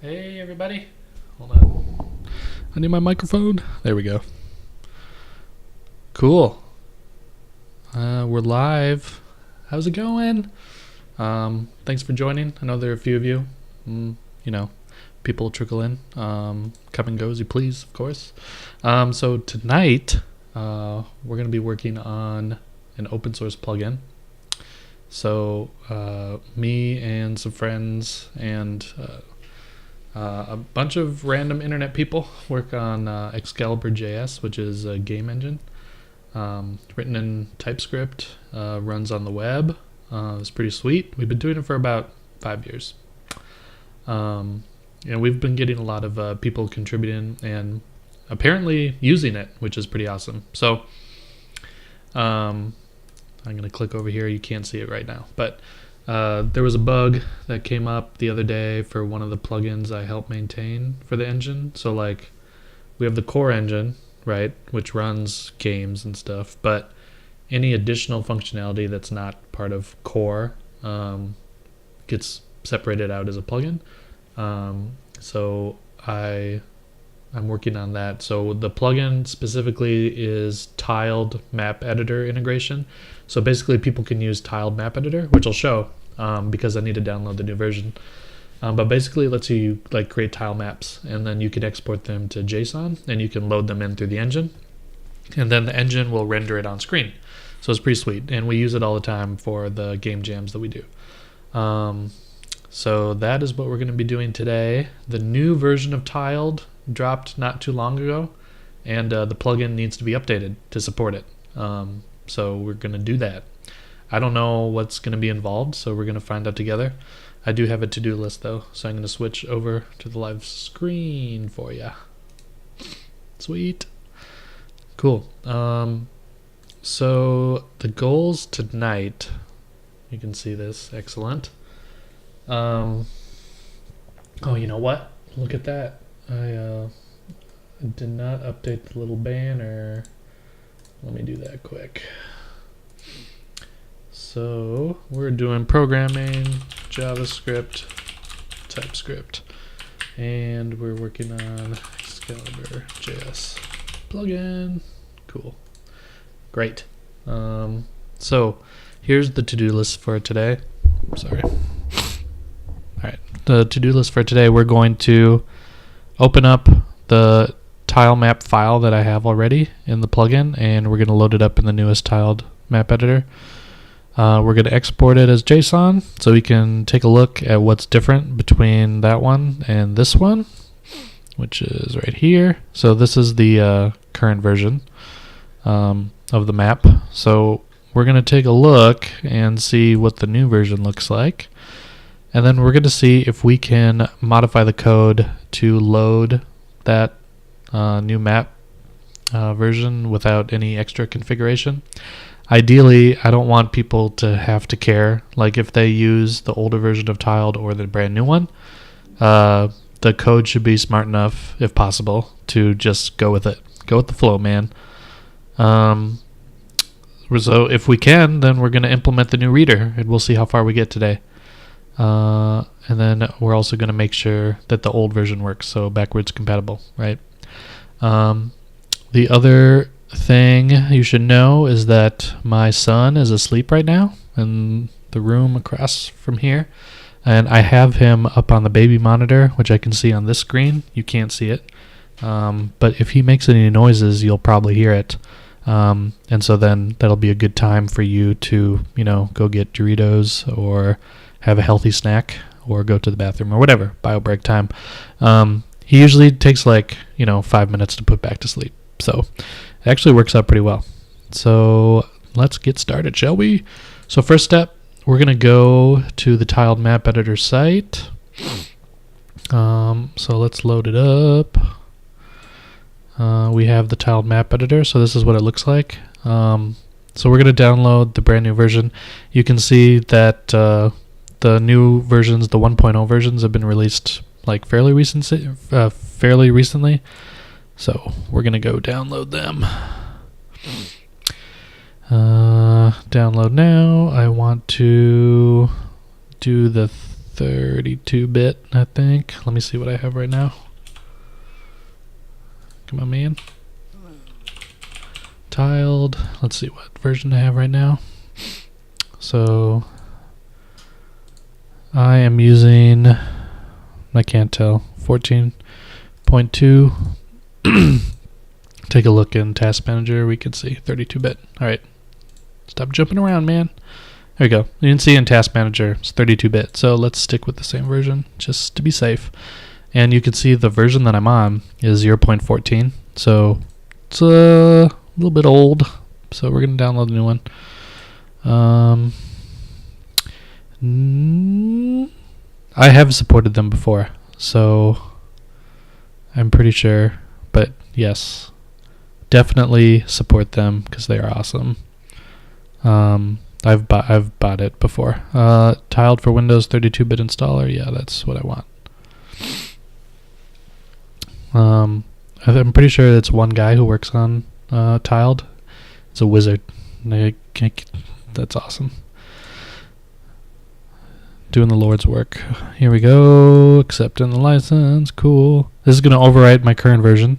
Hey everybody, hold on. I need my microphone. There we go. Cool. We're live. How's it going? Thanks for joining. I know there are a few of you. People trickle in. Come and go as you please, of course. So tonight, we're going to be working on an open source plugin. So me and some friends and a bunch of random internet people work on Excalibur.js, which is a game engine written in TypeScript, runs on the web. It's pretty sweet. We've been doing it for about 5 years. We've been getting a lot of people contributing and apparently using it, which is pretty awesome. So I'm going to click over here. You can't see it right now, but there was a bug that came up the other day for one of the plugins I help maintain for the engine. So like we have the core engine, right, which runs games and stuff, but any additional functionality that's not part of core gets separated out as a plugin. So I'm working on that. So the plugin specifically is tiled map editor integration. So basically people can use tiled map editor, which I'll show because I need to download the new version. But basically it lets you like create tile maps, and then you can export them to JSON and you can load them in through the engine, and then the engine will render it on screen. So it's pretty sweet, and we use it all the time for the game jams that we do. So that is what we're going to be doing today. The new version of tiled dropped not too long ago, and the plugin needs to be updated to support it. So we're going to do that. I don't know what's going to be involved, so we're going to find out together. I do have a to-do list though, so I'm going to switch over to the live screen for you. Sweet. Cool. So the goals tonight, you can see this, excellent. Oh, you know what? Look at that. I did not update the little banner. Let me do that quick. So we're doing programming, JavaScript, TypeScript, and we're working on Excalibur.js plugin. Cool. Great. So here's the to-do list for today. Sorry. Alright, the to-do list for today, we're going to open up the tile map file that I have already in the plugin, and we're going to load it up in the newest tiled map editor. We're going to export it as JSON so we can take a look at what's different between that one and this one, which is right here. So this is the current version of the map. So we're going to take a look and see what the new version looks like. And then we're going to see if we can modify the code to load that new map version without any extra configuration. Ideally, I don't want people to have to care, like if they use the older version of tiled or the brand new one. The code should be smart enough, if possible, to just go with it. Go with the flow, man. So if we can, then we're going to implement the new reader, and we'll see how far we get today. And then we're also going to make sure that the old version works, so backwards compatible, right? The other thing you should know is that my son is asleep right now in the room across from here, and I have him up on the baby monitor, which I can see on this screen. You can't see it, but if he makes any noises, you'll probably hear it. And so then that'll be a good time for you to, go get Doritos or have a healthy snack or go to the bathroom or whatever, bio break time. He usually takes 5 minutes to put back to sleep. So it actually works out pretty well. So let's get started, shall we? So first step, we're going to go to the tiled map editor site. So let's load it up. We have the tiled map editor, so this is what it looks like. So we're going to download the brand new version. You can see that the new versions, the 1.0 versions, have been released fairly recently. So we're going to go download them. Download now. I want to do the 32-bit, I think. Let me see what I have right now. Come on, man. Tiled. Let's see what version I have right now. So I am using, I can't tell, 14.2. Take a look in Task Manager. We can see 32-bit. All right. Stop jumping around, man. There we go. You can see in Task Manager it's 32-bit. So let's stick with the same version just to be safe. And you can see the version that I'm on is 0.14. So it's a little bit old. So we're going to download a new one. I have supported them before. So I'm pretty sure. But yes, definitely support them because they are awesome. I've bought it before. Tiled for Windows 32-bit installer. Yeah, that's what I want. I'm pretty sure it's one guy who works on Tiled. It's a wizard. That's awesome. Doing the Lord's work. Here we go. Accepting the license. Cool. This is going to overwrite my current version.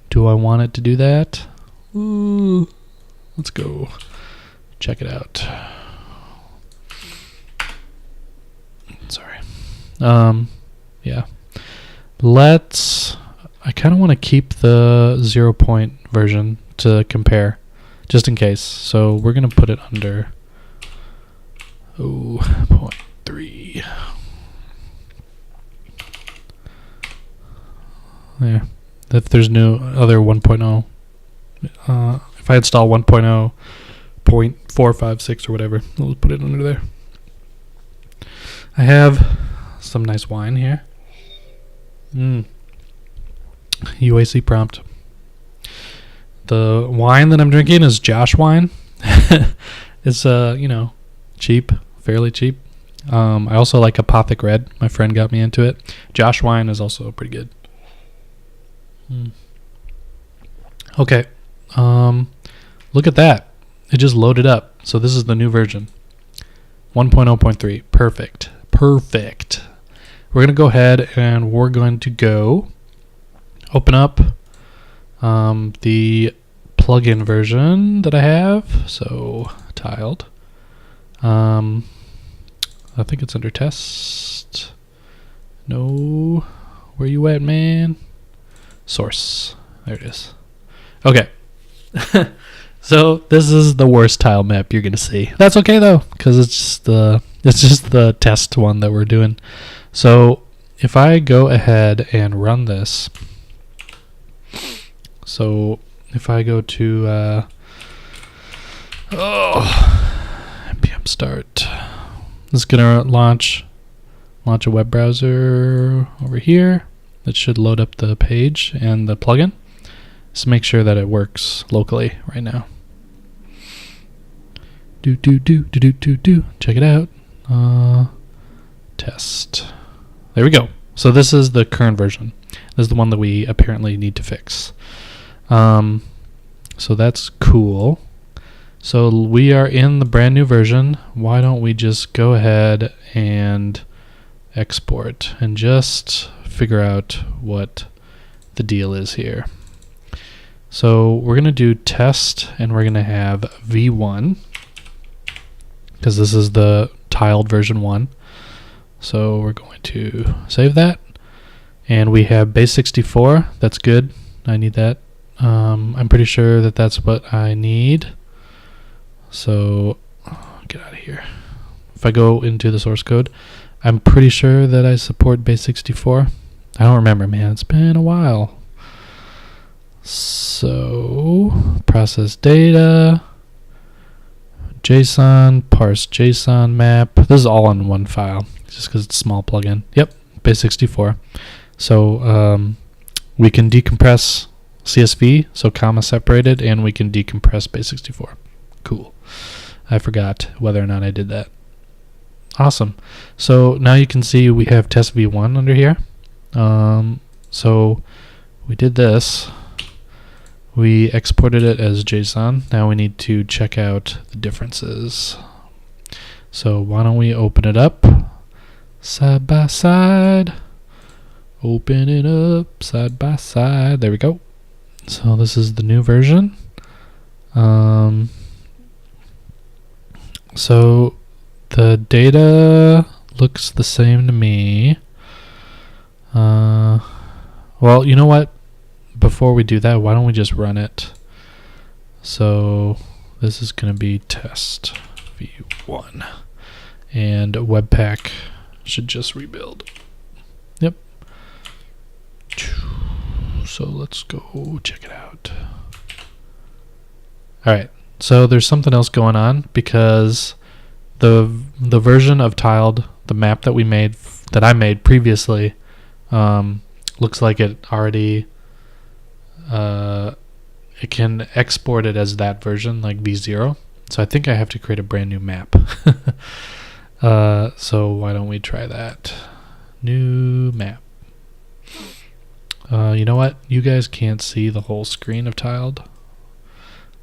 Do I want it to do that? Ooh. Let's go. Check it out. Sorry. Yeah. I kind of want to keep the 0 point version to compare, just in case. So we're going to put it under 0.3. There. If there's no other 1.0, if I install 1.0, 0.456 or whatever, we'll put it under there. I have some nice wine here. UAC prompt. The wine that I'm drinking is Josh wine. It's cheap, fairly cheap. I also like Apothic Red. My friend got me into it. Josh wine is also pretty good. Okay. Look at that. It just loaded up. So this is the new version. 1.0.3. Perfect. Perfect. We're going to go ahead and we're going to go open up the plugin version that I have. So tiled. I think it's under test. No. Where you at, man? Source. There it is. Okay. So this is the worst tile map you're gonna see. That's okay though, because it's just the test one that we're doing. So if I go ahead and run this, so if I go to npm start, it's gonna launch a web browser over here. That should load up the page and the plugin. Just make sure that it works locally right now. Check it out. Test. There we go. So this is the current version. This is the one that we apparently need to fix. So that's cool. So we are in the brand new version. Why don't we just go ahead and export and just figure out what the deal is here. So we're going to do test and we're going to have v1 because this is the tiled version 1. So we're going to save that and we have base64. That's good. I need that. I'm pretty sure that that's what I need. So get out of here. If I go into the source code, I'm pretty sure that I support base64. I don't remember, man. It's been a while. So process data, JSON, parse JSON map. This is all in one file, just because it's a small plugin. Yep, base64. So we can decompress CSV, so comma separated, and we can decompress base64. Cool. I forgot whether or not I did that. Awesome. So now you can see we have test v1 under here. So we did this. We exported it as JSON. Now we need to check out the differences. So why don't we open it up, side by side. Open it up side by side. There we go. So this is the new version. So the data looks the same to me. Well, you know what? Before we do that, why don't we just run it? So this is going to be test v1. And Webpack should just rebuild. Yep. So let's go check it out. Alright, so there's something else going on because the version of tiled, the map that I made previously, looks like it already it can export it as that version, like v0. So I think I have to create a brand new map. So why don't we try that? New map. You know what? You guys can't see the whole screen of tiled.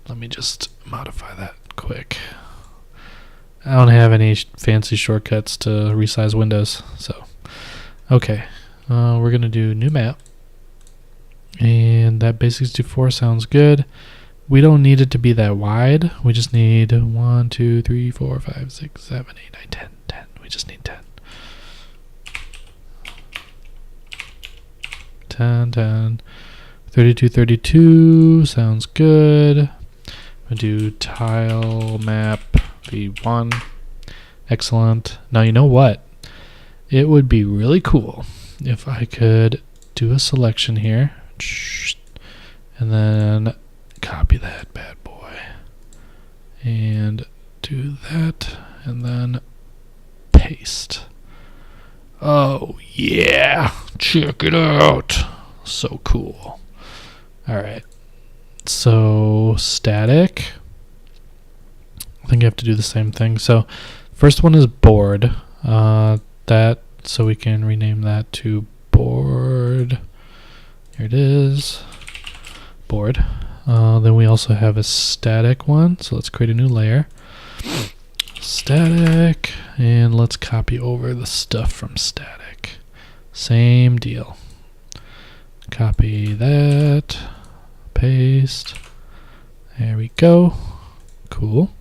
Let me just modify that quick. I don't have any fancy shortcuts to resize windows, so okay. We're gonna do new map, and that basics24 sounds good. We don't need it to be that wide. We just need 1, 2, 3, 4, 5, 6, 7, 8, 9, 10. 10. We just need 10. 10, 10. 32, 32 sounds good. We'll do tile map v1. Excellent. Now you know what? It would be really cool if I could do a selection here and then copy that bad boy and do that and then paste. Oh yeah, check it out. So cool. Alright, so static. I think I have to do the same thing. So first one is board. So we can rename that to board. Here it is, board. Then we also have a static one. So let's create a new layer. Static, and let's copy over the stuff from static. Same deal. Copy that, paste. There we go. Cool.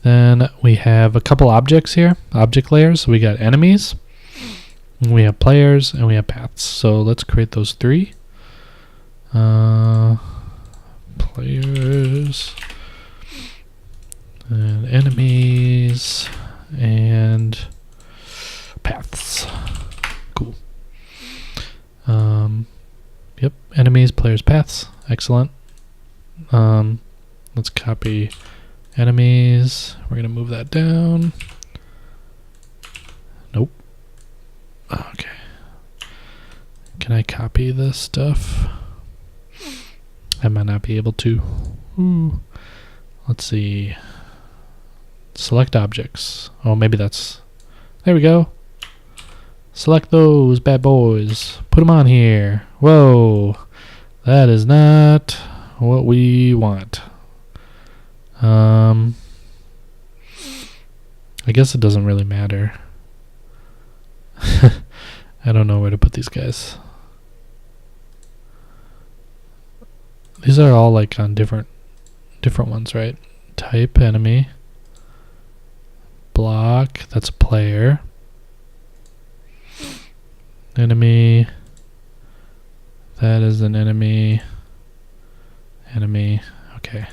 Then we have a couple objects here, object layers. We got enemies, we have players, and we have paths. So let's create those three. Players and enemies and paths. Cool. Yep, enemies, players, paths. Excellent. Let's copy enemies. We're gonna move that down. Nope. Okay. Can I copy this stuff? I might not be able to. Ooh. Let's see. Select objects. Oh, maybe that's... There we go. Select those bad boys. Put them on here. Whoa. That is not what we want. I guess it doesn't really matter. I don't know where to put these guys. These are all like on different ones, right? Type enemy. Block, that's a player. Enemy. That is an enemy. Enemy. Okay.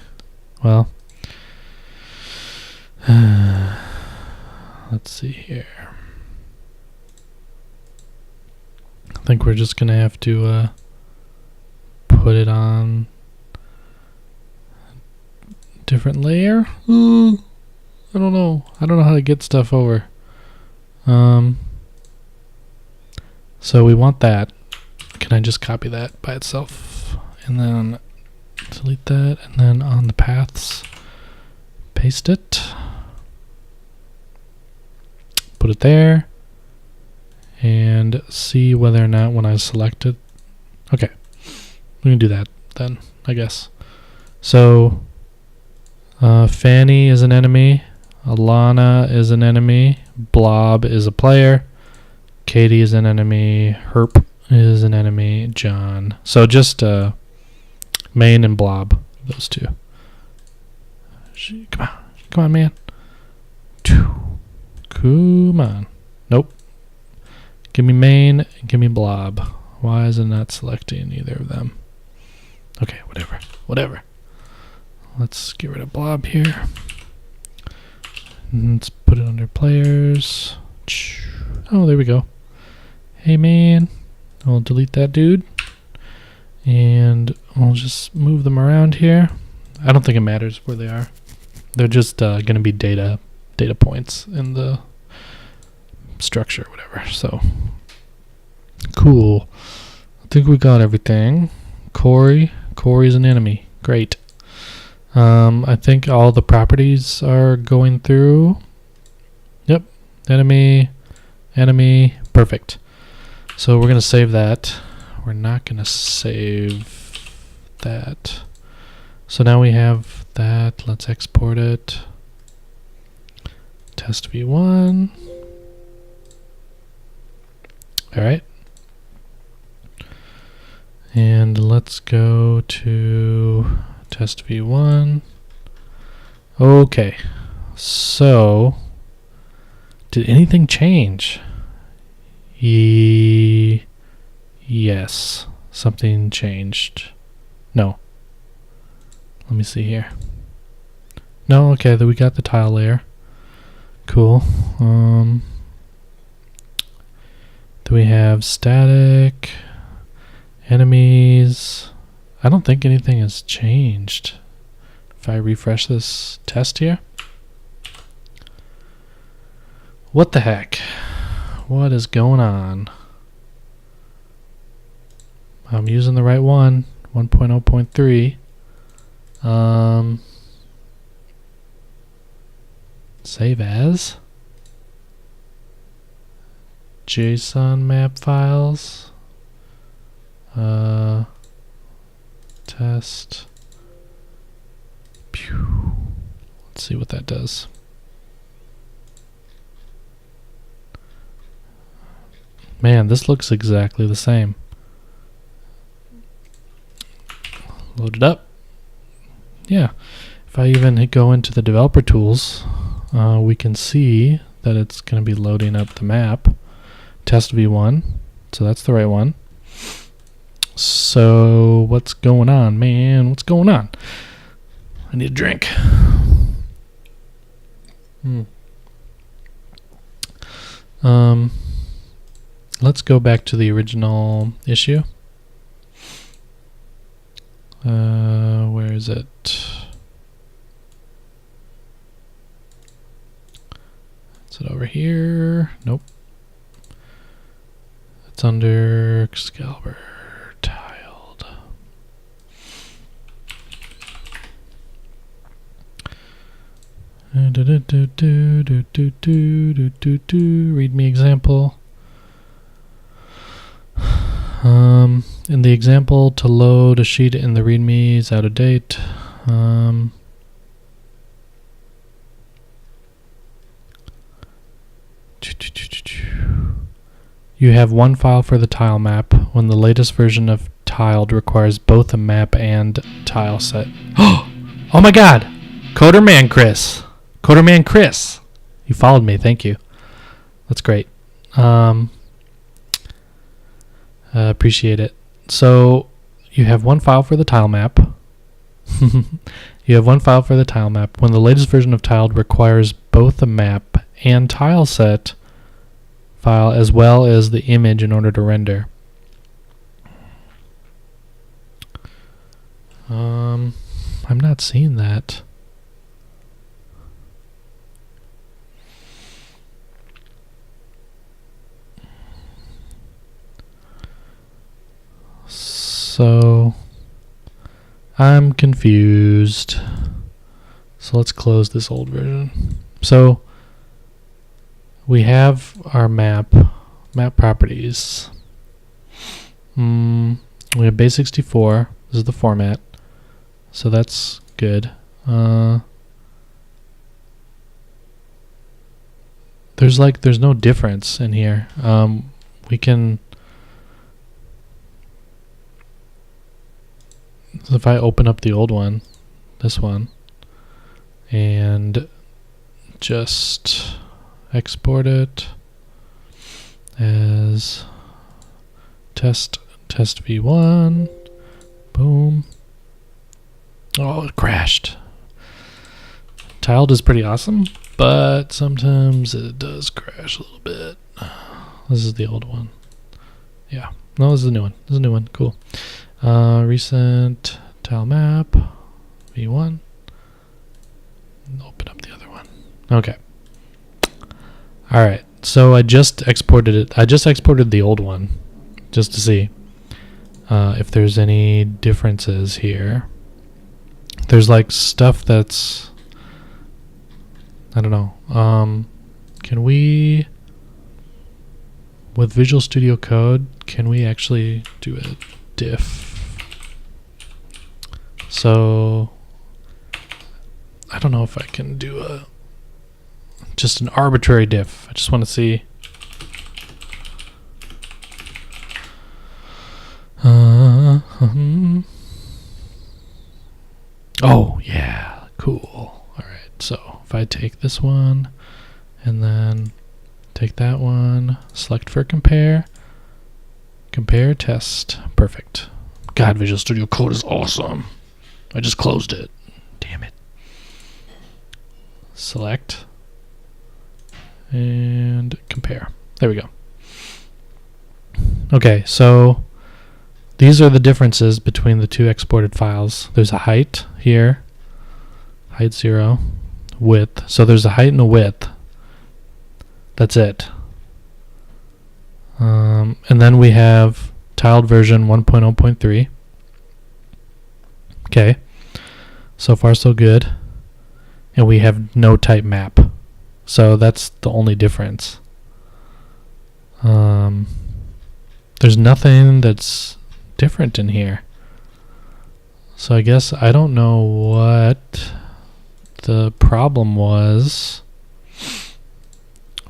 Well. Let's see here. I think we're just gonna have to put it on different layer. Ooh, I don't know. I don't know how to get stuff over. So we want that. Can I just copy that by itself and then delete that, and then on the paths paste it, put it there, and see whether or not when I select it. Okay, we can do that then, I guess. So Fanny is an enemy, Alana is an enemy, Blob is a player, Katie is an enemy. Herp is an enemy. John. So just main and blob, those two. Come on. Come on, man. Come on. Nope. Give me main, give me blob. Why is it not selecting either of them? Okay, whatever. Whatever. Let's get rid of blob here. Let's put it under players. Oh, there we go. Hey, man. I'll delete that dude. And we'll just move them around here. I don't think it matters where they are. They're just going to be data points in the structure, whatever. So cool. I think we got everything. Corey's an enemy. Great. I think all the properties are going through. Yep. Enemy. Perfect. So we're going to save that. We're not going to save that. So now we have that. Let's export it. Test v1. All right. And let's go to test v1. Okay. So, did anything change? Yes. Something changed. No. Let me see here. No, okay, we got the tile layer. Cool. Then we have static, enemies. I don't think anything has changed. If I refresh this test here. What the heck? What is going on? I'm using the right one, 1.0.3. Save as JSON map files, test. Pew. Let's see what that does. Man, this looks exactly the same. Load it up. Yeah, if I even go into the developer tools, we can see that it's going to be loading up the map. Test v1, so that's the right one. So what's going on, man? What's going on? I need a drink. Let's go back to the original issue. Where is it? Is it over here? Nope. It's under Excalibur tiled. Readme example. In the example, to load a sheet in the README is out of date. You have one file for the tile map when the latest version of tiled requires both a map and tile set. Oh my god! Coderman Chris! Coderman Chris! You followed me, thank you. That's great. Appreciate it. So you have one file for the tile map. You have one file for the tile map when the latest version of tiled requires both a map and tile set file as well as the image in order to render. I'm not seeing that. So I'm confused. So let's close this old version. So we have our map properties. We have base64. This is the format. So that's good. There's no difference in here. we can, so if I open up the old one, this one, and just export it as test v1, boom. Oh, it crashed. Tiled is pretty awesome, but sometimes it does crash a little bit. This is the old one. Yeah, no, this is the new one. This is a new one, cool. Recent tile map, v1. Open up the other one. Okay. All right, so I just exported it. I just exported the old one just to see if there's any differences here. There's like stuff that's, I don't know. Can we, with Visual Studio Code, can we actually do a diff? So I don't know if I can do just an arbitrary diff. I just want to see. Oh, yeah, cool. All right, so if I take this one and then take that one, select for compare, compare test, perfect. God, Visual Studio Code is awesome. I just closed it. Damn it. Select and compare. There we go. Okay, so these are the differences between the two exported files. There's a height here, height 0, width. So there's a height and a width. That's it. And then we have tiled version 1.0.3. Okay, so far so good. And we have no type map. So that's the only difference. There's nothing that's different in here. So I guess I don't know what the problem was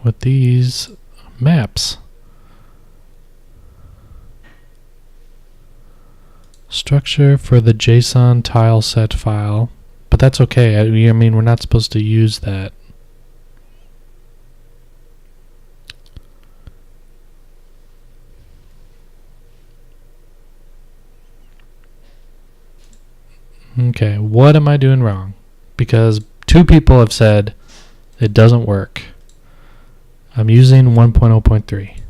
with these maps. Structure for the JSON tile set file, but that's okay. I mean, we're not supposed to use that. Okay, what am I doing wrong? Because 2 people have said it doesn't work. I'm using 1.0.3.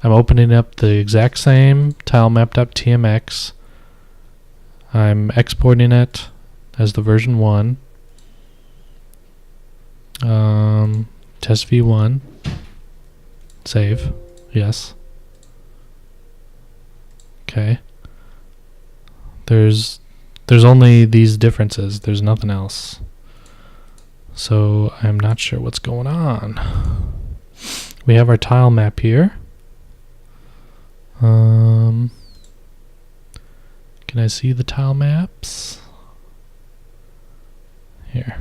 I'm opening up the exact same tilemap.tmx. I'm exporting it as the version 1. Test v1. Save. Yes. Okay. There's only these differences. There's nothing else. So I'm not sure what's going on. We have our tile map here. Can I see the tile maps? Here.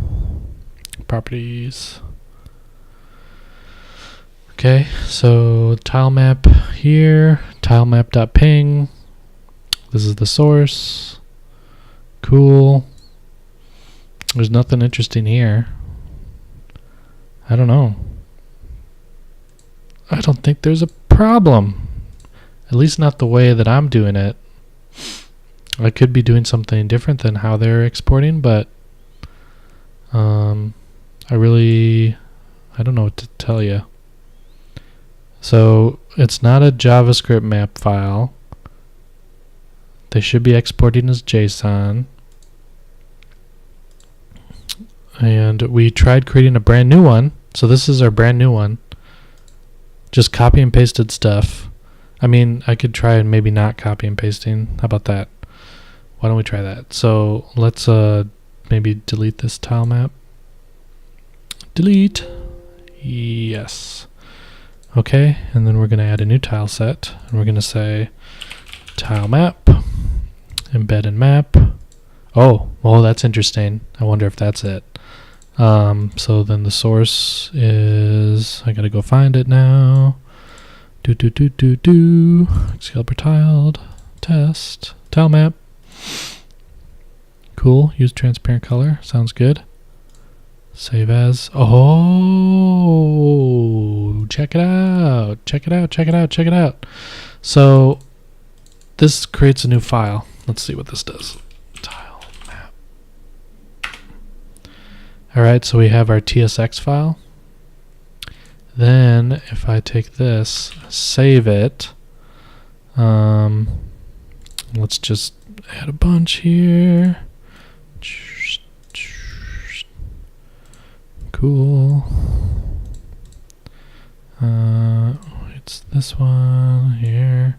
Properties. Okay, so tile map here. Tilemap.ping. This is the source. Cool. There's nothing interesting here. I don't know. I don't think there's a problem. At least not the way that I'm doing it. I could be doing something different than how they're exporting, but I don't know what to tell you. So it's not a JavaScript map file. They should be exporting as JSON. And we tried creating a brand new one. So this is our brand new one. Just copy and pasted stuff. I mean, I could try and maybe not copy and pasting. How about that? Why don't we try that? So let's maybe delete this tile map. Delete. Yes. Okay, and then we're going to add a new tile set. And we're going to say tile map, embed in map. Oh, well, that's interesting. I wonder if that's it. So then the source is, I got to go find it now. Excalibur tiled, test, tile map. Cool, use transparent color, sounds good. Save as. Oh, check it out, check it out, check it out, check it out. So this creates a new file. Let's see what this does. Tile map. All right, so we have our TSX file. Then if I take this, save it, let's just add a bunch here. Cool. It's this one here.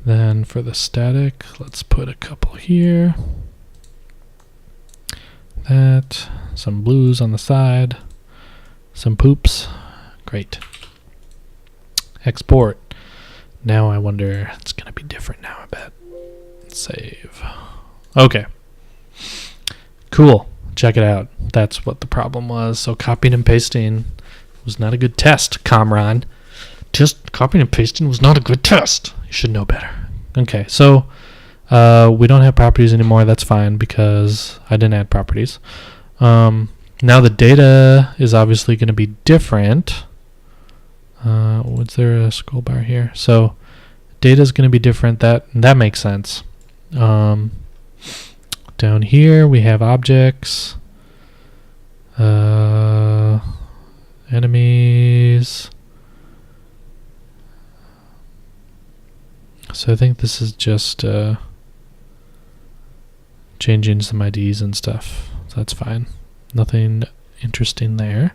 Then for the static, let's put a couple here. That, some blues on the side, some poops. Great. Export. Now I wonder, it's going to be different now, I bet. Save. Okay. Cool. Check it out. That's what the problem was. So copying and pasting was not a good test, Comron. Just copying and pasting was not a good test. You should know better. Okay, so we don't have properties anymore. That's fine because I didn't add properties. Now the data is obviously going to be different. Was there a scroll bar here? So data is going to be different. That makes sense. Down here we have objects, enemies. So I think this is just changing some IDs and stuff. So that's fine. Nothing interesting there.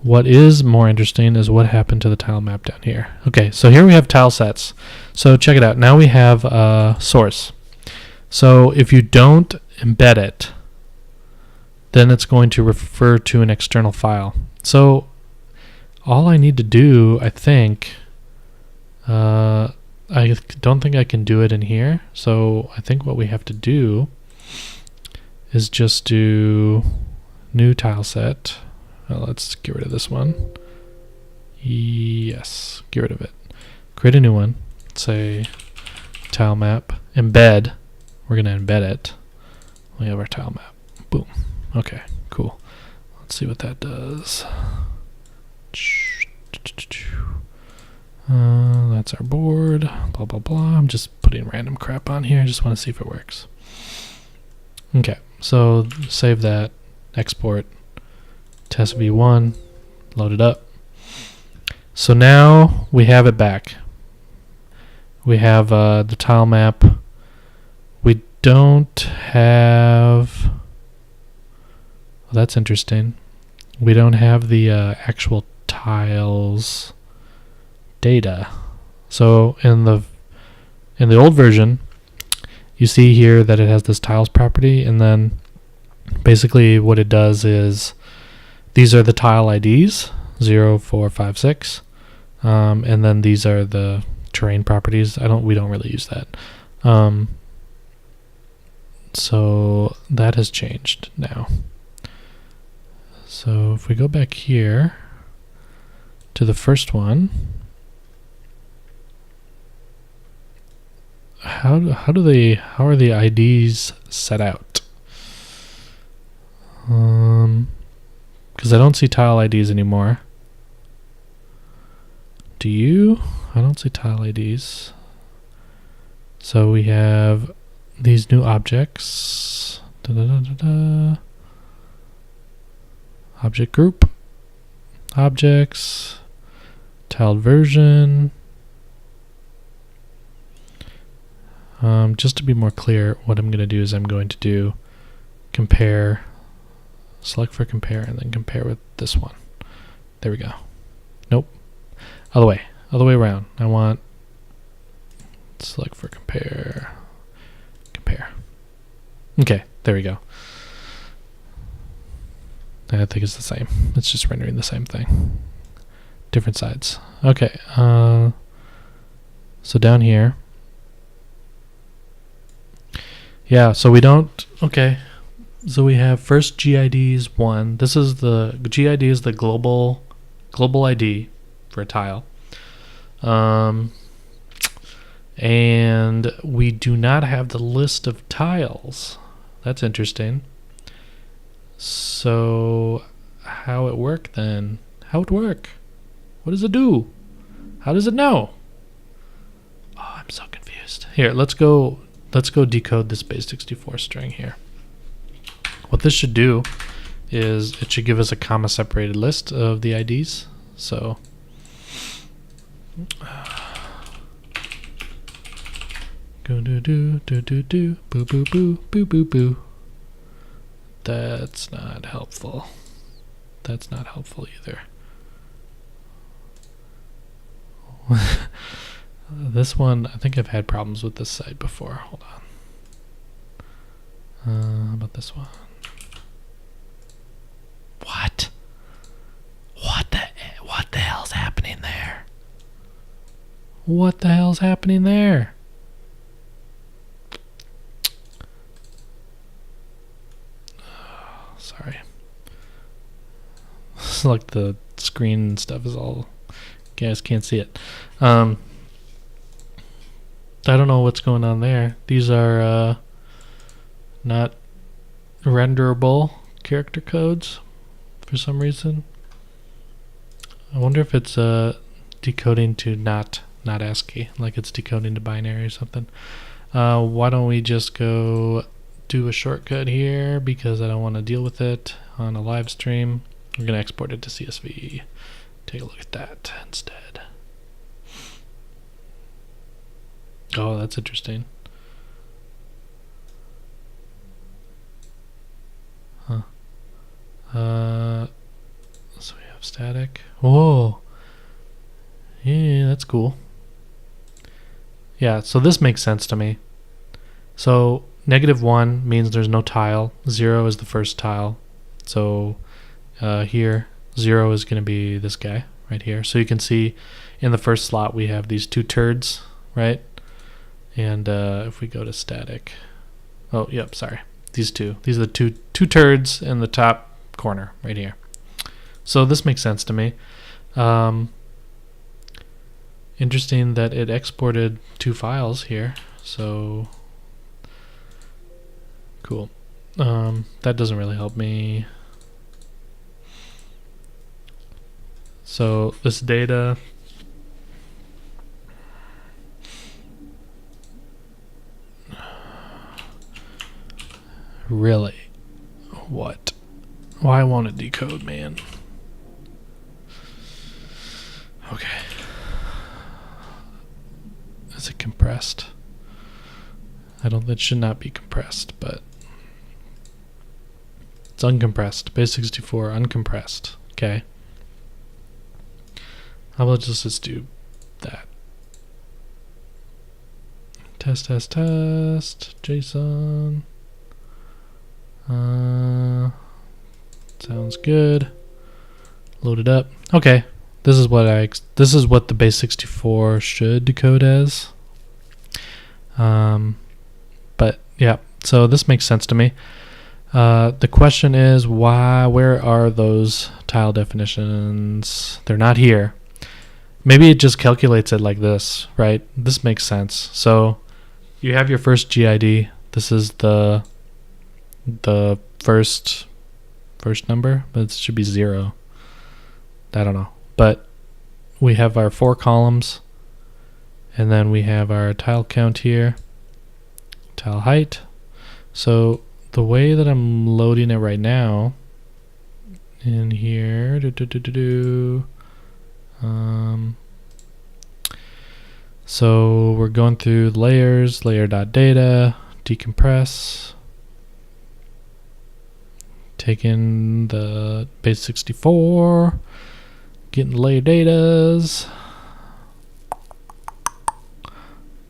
What is more interesting is what happened to the tile map down here. Okay, so here we have tile sets. So check it out. Now we have source. So if you don't embed it, then it's going to refer to an external file. So all I need to do, I think, I don't think I can do it in here. So I think what we have to do is just do new tile set. Well, let's get rid of this one. Yes, get rid of it. Create a new one. Say tile map, embed. We're going to embed it. We have our tile map. Boom. Okay, cool. Let's see what that does. That's our board. Blah, blah, blah. I'm just putting random crap on here. I just want to see if it works. Okay, so save that. Export. Test v1. Load it up. So now we have it back. We have the tile map. We don't have, well, that's interesting. We don't have the actual tiles data. So in the old version, you see here that it has this tiles property, and then basically what it does is these are the tile IDs 0, 4, 5, 6, and then these are the terrain properties. We don't really use that. So that has changed now. So if we go back here to the first one, how are the IDs set out? Because I don't see tile IDs anymore. Do you? I don't see tile IDs. So we have these new objects. Object group. Objects. Tiled version. Just to be more clear, what I'm going to do is I'm going to do compare, select for compare, and then compare with this one. There we go. Nope. Other way around. I want select for compare. Okay, there we go. I think it's the same. It's just rendering the same thing. Different sides. Okay, so down here. Yeah, so we don't, okay. So we have first GID is 1. This is the GID is the global ID for a tile. And we do not have the list of tiles. That's interesting. So how it work then? How it work? What does it do? How does it know? Oh, I'm so confused. Here, let's go decode this base64 string here. What this should do is it should give us a comma separated list of the IDs. So go do do do do do boo boo boo boo boo boo. That's not helpful. That's not helpful either. This one, I think I've had problems with this site before. Hold on. How about this one? What? What the hell's happening there? What the hell's happening there? Sorry. It's like the screen and stuff is all, you guys can't see it. I don't know what's going on there. These are not renderable character codes for some reason. I wonder if it's decoding to not ASCII, like it's decoding to binary or something. Why don't we just go do a shortcut here, because I don't want to deal with it on a live stream. We're going to export it to CSV. Take a look at that instead. Oh, that's interesting. Huh. So we have static. Whoa. Yeah, that's cool. Yeah, so this makes sense to me. So -1 means there's no tile. 0 is the first tile. So here, 0 is going to be this guy right here. So you can see in the first slot we have these two turds, right? And if we go to static, oh, yep, sorry. These are the two turds in the top corner right here. So this makes sense to me. Interesting that it exported 2 files here. So cool. That doesn't really help me. So this data, really? What? Why won't it decode, man? Okay. Is it compressed? It should not be compressed, but it's uncompressed. Base64 uncompressed. Okay. How about just do that? Test, JSON. Sounds good. Load it up. Okay. This is what the base64 should decode as. But yeah, so this makes sense to me. The question is where are those tile definitions? They're not here. Maybe it just calculates it like this, right? This makes sense. So you have your first GID. This is the first number, but it should be 0. I don't know. But we have our 4 columns, and then we have our tile count here, tile height. So the way that I'm loading it right now in here, so we're going through layers, layer.data, decompress, taking the base64, getting the layer datas.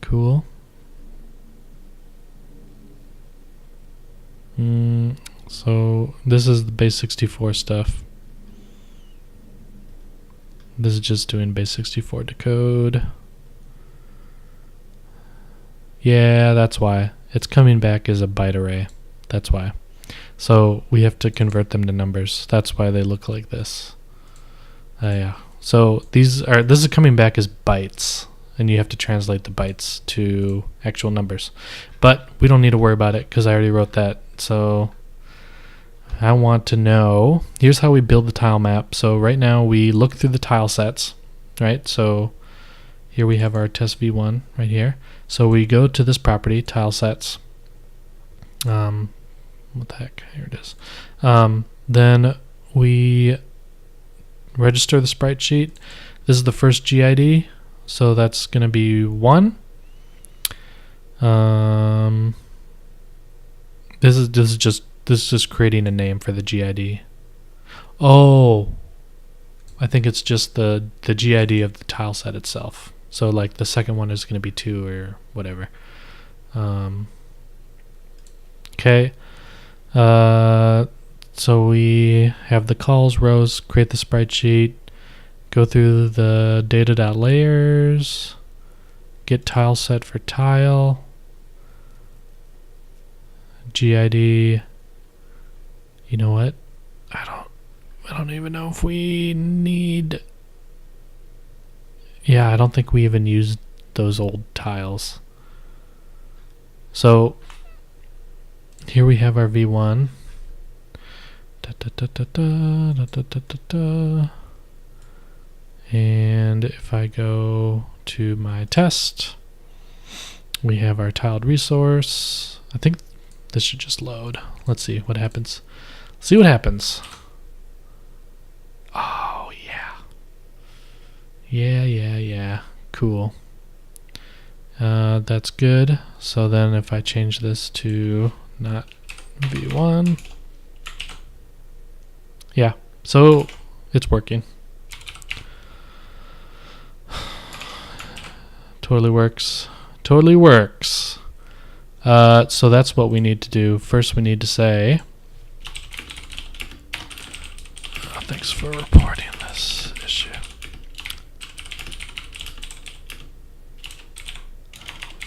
Cool. So this is the base64 stuff. This is just doing base64 decode. Yeah, that's why. It's coming back as a byte array. That's why. So we have to convert them to numbers. That's why they look like this. Yeah. So this is coming back as bytes, and you have to translate the bytes to actual numbers. But we don't need to worry about it because I already wrote that. So I want to know, here's how we build the tile map. So right now we look through the tile sets, right? So here we have our test v1 right here. So we go to this property, tile sets. What the heck? Here it is. Then we register the sprite sheet. This is the first GID, so that's going to be 1. This is just creating a name for the GID. Oh, I think it's just the GID of the tile set itself. So like the second one is going to be 2 or whatever. Okay. So we have the calls rows, create the sprite sheet, go through the data.layers, get tile set for tile, GID. You know what? I don't even know if we need. Yeah, I don't think we even used those old tiles. So here we have our v1. And if I go to my test, we have our tiled resource. I think this should just load. Let's see what happens. See what happens. Oh, yeah. Yeah. Cool. That's good. So then if I change this to not v1, yeah, so it's working. Totally works. Totally works. So that's what we need to do. First we need to say, thanks for reporting this issue.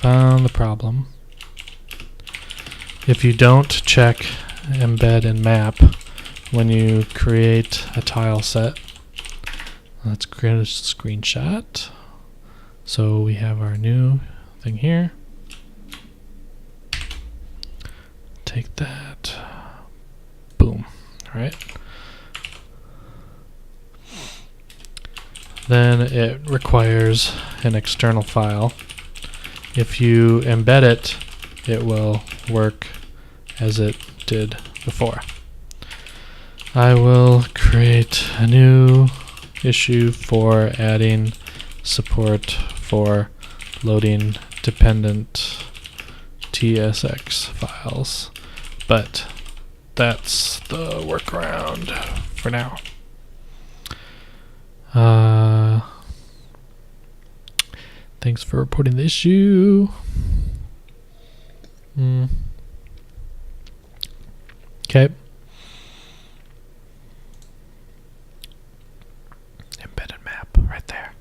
Found the problem. If you don't check embed and map when you create a tile set, let's create a screenshot. So we have our new thing here. Take that. Boom. All right. Then it requires an external file. If you embed it, it will work as it did before. I will create a new issue for adding support for loading dependent TSX files, but that's the workaround for now. Thanks for reporting the issue. Okay. Embedded map right there.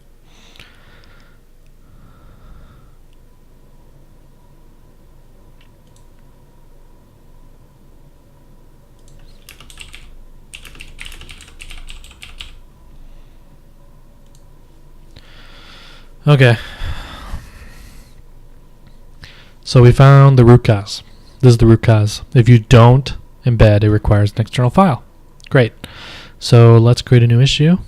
Okay. So we found the root cause. This is the root cause. If you don't embed, it requires an external file. Great. So let's create a new issue.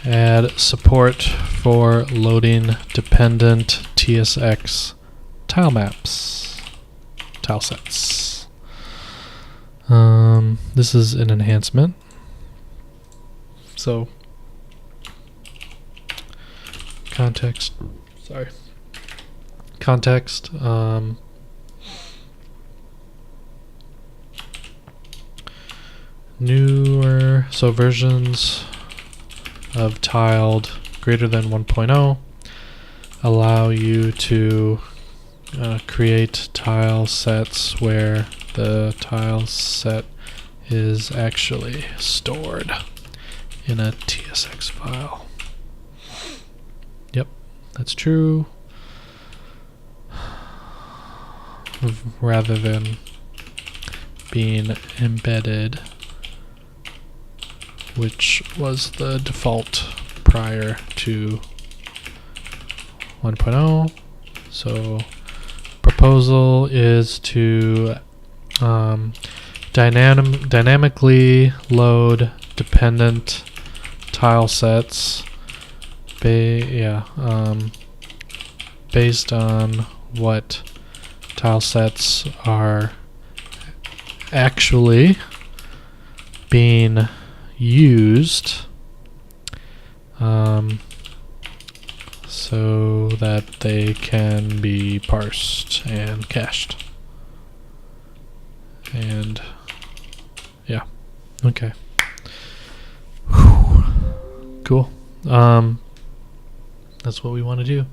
Add support for loading dependent TSX tile maps, tile sets. This is an enhancement. So context, newer, so versions of tiled greater than 1.0 allow you to create tile sets where the tile set is actually stored in a TSX file. Yep, that's true. Rather than being embedded which was the default prior to 1.0. So proposal is to dynamically load dependent tile sets based on what tile sets are actually being used, so that they can be parsed and cached. And yeah, okay. Whew. Cool. That's what we want to do.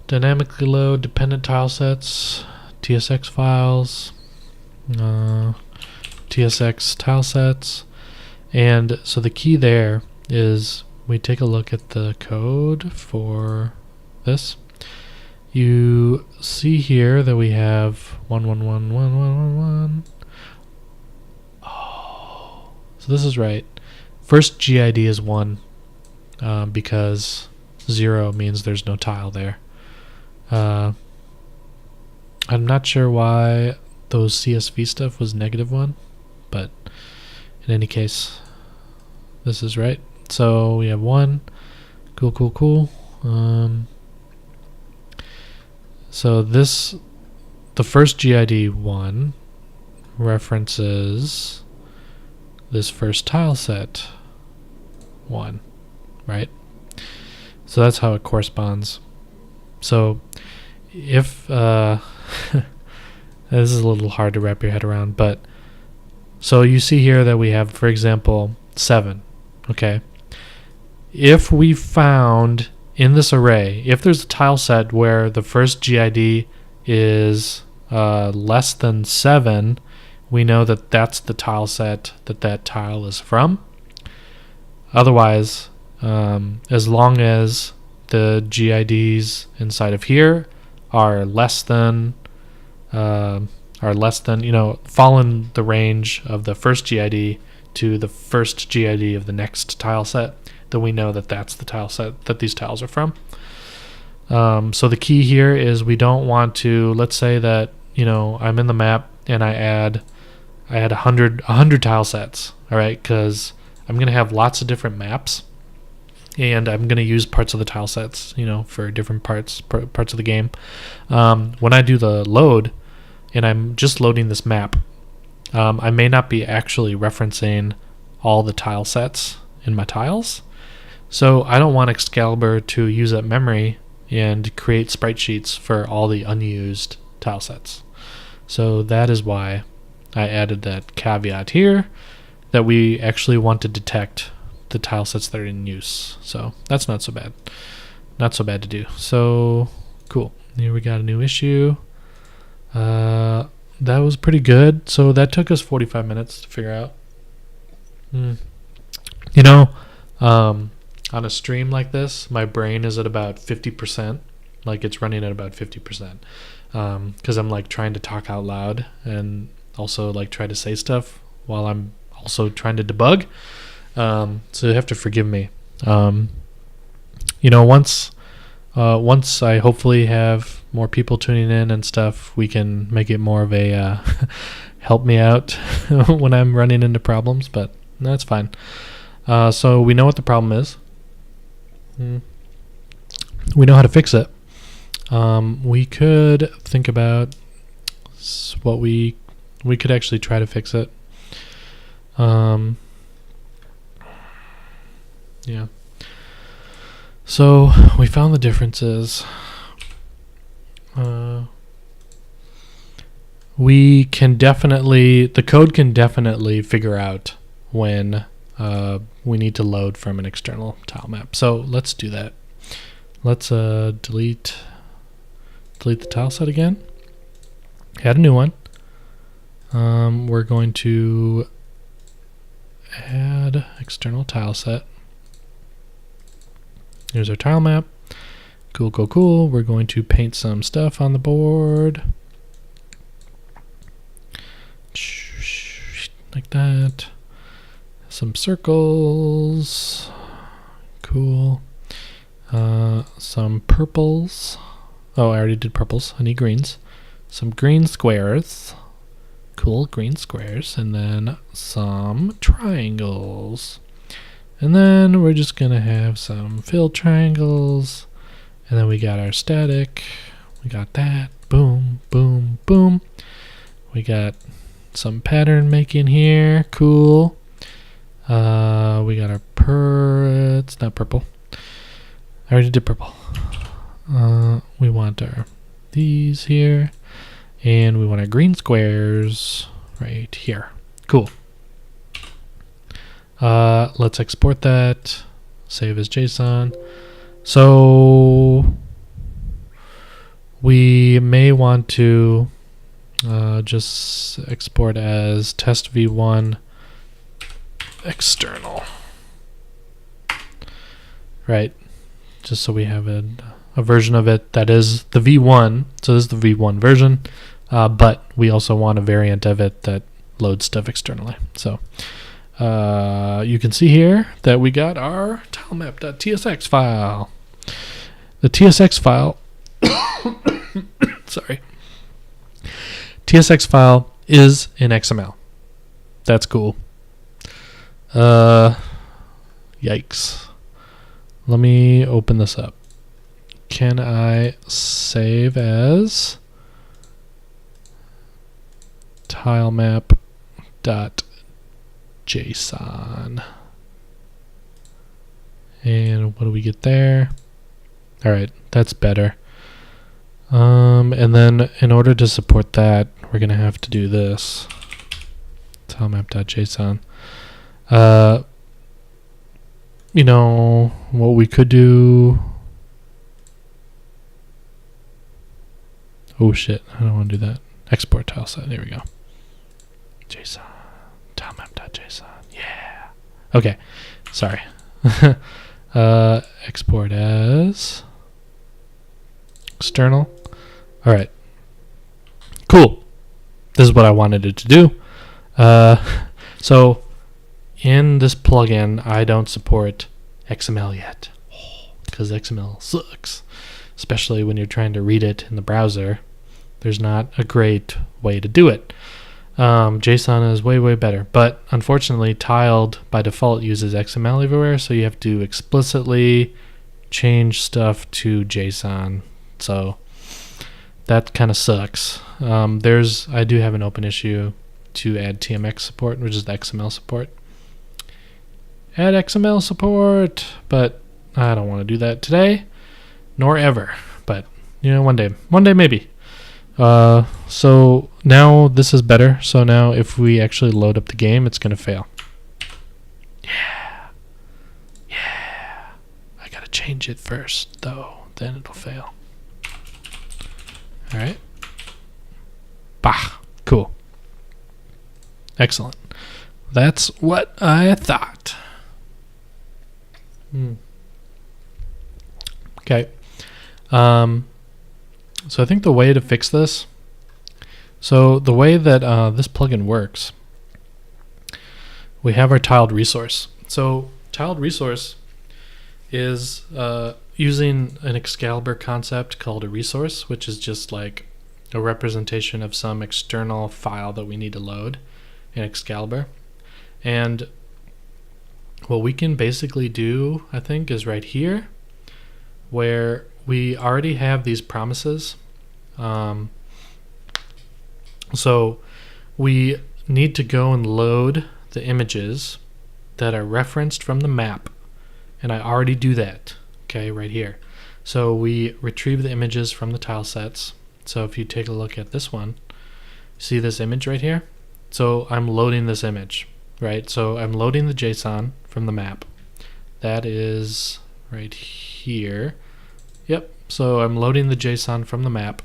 Dynamically load dependent tile sets, TSX files, TSX tile sets. And so the key there is we take a look at the code for this. You see here that we have 1111111. Oh, so this is right. First GID is 1 because 0 means there's no tile there. I'm not sure why those CSV stuff was -1, but in any case, this is right. So we have 1. Cool. So the first GID 1 references this first tile set 1, right? So that's how it corresponds. So if this is a little hard to wrap your head around, but so you see here that we have, for example, 7. Okay. If we found in this array, if there's a tile set where the first GID is less than 7, we know that that's the tile set that tile is from. Otherwise, as long as the GIDs inside of here are less than, fall in the range of the first GID to the first GID of the next tile set, then we know that that's the tile set that these tiles are from. So the key here is we don't want to, let's say that, I'm in the map and I add 100 tile sets, all right, because I'm going to have lots of different maps, and I'm going to use parts of the tile sets, for different parts of the game. When I do the load, and I'm just loading this map, I may not be actually referencing all the tile sets in my tiles. So I don't want Excalibur to use up memory and create sprite sheets for all the unused tile sets. So that is why I added that caveat here, that we actually want to detect the tile sets that are in use. So that's not so bad. Not so bad to do. So cool. Here we got a new issue. That was pretty good. So that took us 45 minutes to figure out. On a stream like this, my brain is at about 50%. Like it's running at about 50%. Because I'm like trying to talk out loud and also like try to say stuff while I'm also trying to debug. So you have to forgive me. Once I hopefully have more people tuning in and stuff, we can make it more of a help me out when I'm running into problems, but that's fine. So we know what the problem is. We know how to fix it. We could think about what we could actually try to fix it. Yeah. So we found the differences. The code can definitely figure out when we need to load from an external tile map. So let's do that. Let's delete the tile set again. Add a new one. We're going to add external tile set. Here's our tile map. Cool. We're going to paint some stuff on the board. Like that. some circles. Cool. Some purples. Oh, I already did purples. I need greens. Some green squares. Cool, green squares. And then some triangles. And then we're just going to have some filled triangles. And then we got our static. We got that. Boom, boom, boom. We got some pattern making here. Cool. We got our it's not purple. I already did purple. We want these here. And we want our green squares right here. Cool. Let's export that. Save as JSON. So we may want to just export as test v1 external. Right. Just so we have a version of it that is the v1. So this is the v1 version. But we also want a variant of it that loads stuff externally. So you can see here that we got our tilemap.tsx file. The TSX file, sorry, TSX file is in XML. That's cool. Yikes. Let me open this up. Can I save as tilemap.json? And what do we get there? All right, that's better. And then in order to support that, we're going to have to do this. Tilemap.json. You know, what we could do... Oh shit, I don't want to do that. Export tile set, there we go. JSON, tilemap.json, yeah. Okay, sorry. Export as external. All right, cool. This is what I wanted it to do. So in this plugin, I don't support XML yet because XML sucks, especially when you're trying to read it in the browser. There's not a great way to do it. JSON is way, way better, but unfortunately tiled by default uses XML everywhere, so you have to explicitly change stuff to JSON. So that kind of sucks. I do have an open issue to add TMX support, which is the XML support. Add XML support, but I don't want to do that today, nor ever. But you know, one day maybe. So now this is better. So now if we actually load up the game, it's gonna fail. Yeah. I gotta change it first, though. Then it'll fail. All right. Bah. Cool. Excellent. That's what I thought. Okay. So I think the way to fix this, so the way that this plugin works, we have our tiled resource. So tiled resource is using an Excalibur concept called a resource, which is just like a representation of some external file that we need to load in Excalibur. And what we can basically do, I think, is right here, where we already have these promises. So we need to go and load the images that are referenced from the map. And I already do that, okay, right here. So we retrieve the images from the tile sets. So if you take a look at this one, see this image right here? So I'm loading this image, right? So I'm loading the JSON from the map. That is right here. Yep, so I'm loading the JSON from the map.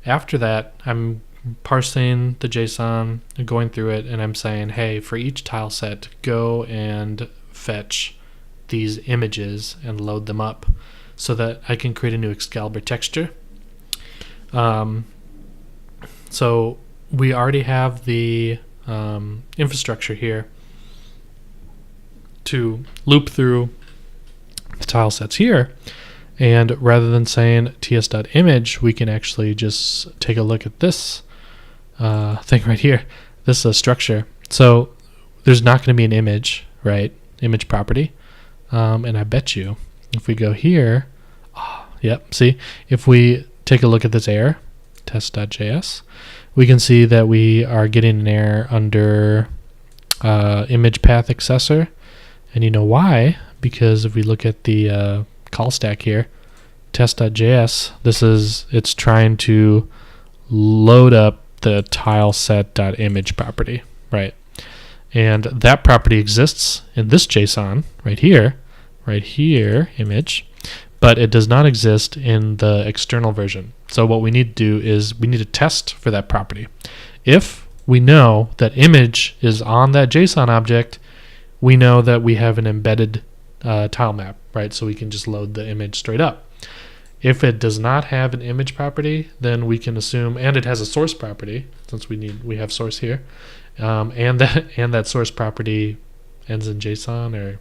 After that, I'm parsing the JSON, going through it, and I'm saying, hey, for each tile set, go and fetch these images and load them up so that I can create a new Excalibur texture. So we already have the infrastructure here to loop through the tile sets here. And rather than saying ts.image, we can actually just take a look at this thing right here. This is a structure. So there's not going to be an image, right? Image property. And I bet you if we go here, yep, see, if we take a look at this error, test.js, we can see that we are getting an error under image path accessor. And you know why? Because if we look at the call stack here, test.js, it's trying to load up the tile set.image property, right? And that property exists in this JSON right here, image, but it does not exist in the external version. So what we need to do is we need to test for that property. If we know that image is on that JSON object, we know that we have an embedded tile map, right? So we can just load the image straight up. If it does not have an image property, then we can assume, and it has a source property, since we have source here, and that source property ends in JSON, or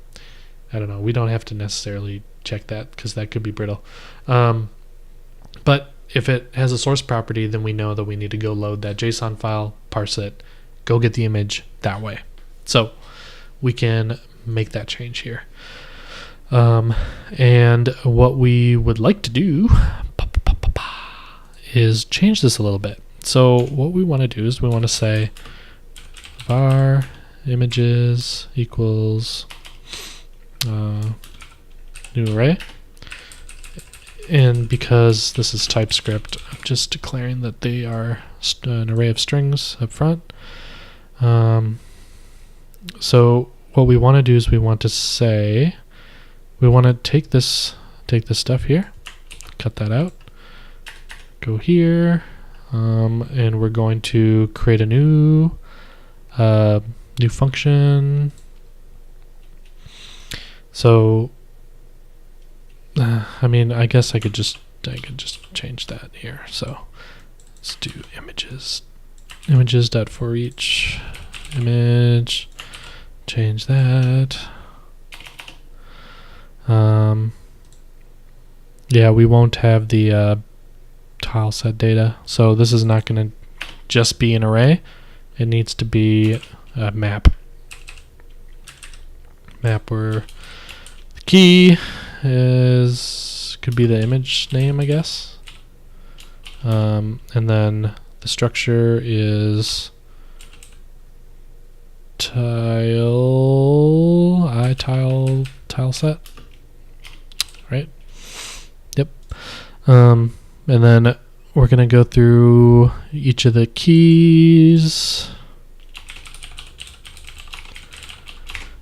I don't know. We don't have to necessarily check that because that could be brittle. But if it has a source property, then we know that we need to go load that JSON file, parse it, go get the image that way. So we can make that change here. And what we would like to do is change this a little bit. So what we want to do is we want to say var images equals new array. And because this is TypeScript, I'm just declaring that they are an array of strings up front. So what we want to do is we want to say, we want to take this stuff here, cut that out, go here, and we're going to create a new function. So I mean, I guess I could just change that here. So let's do images.forEach image, change that. Yeah, we won't have the tile set data, so this is not going to just be an array. It needs to be a map where the key could be the image name, I guess, and then the structure is tile set, right? Yep. And then we're gonna go through each of the keys,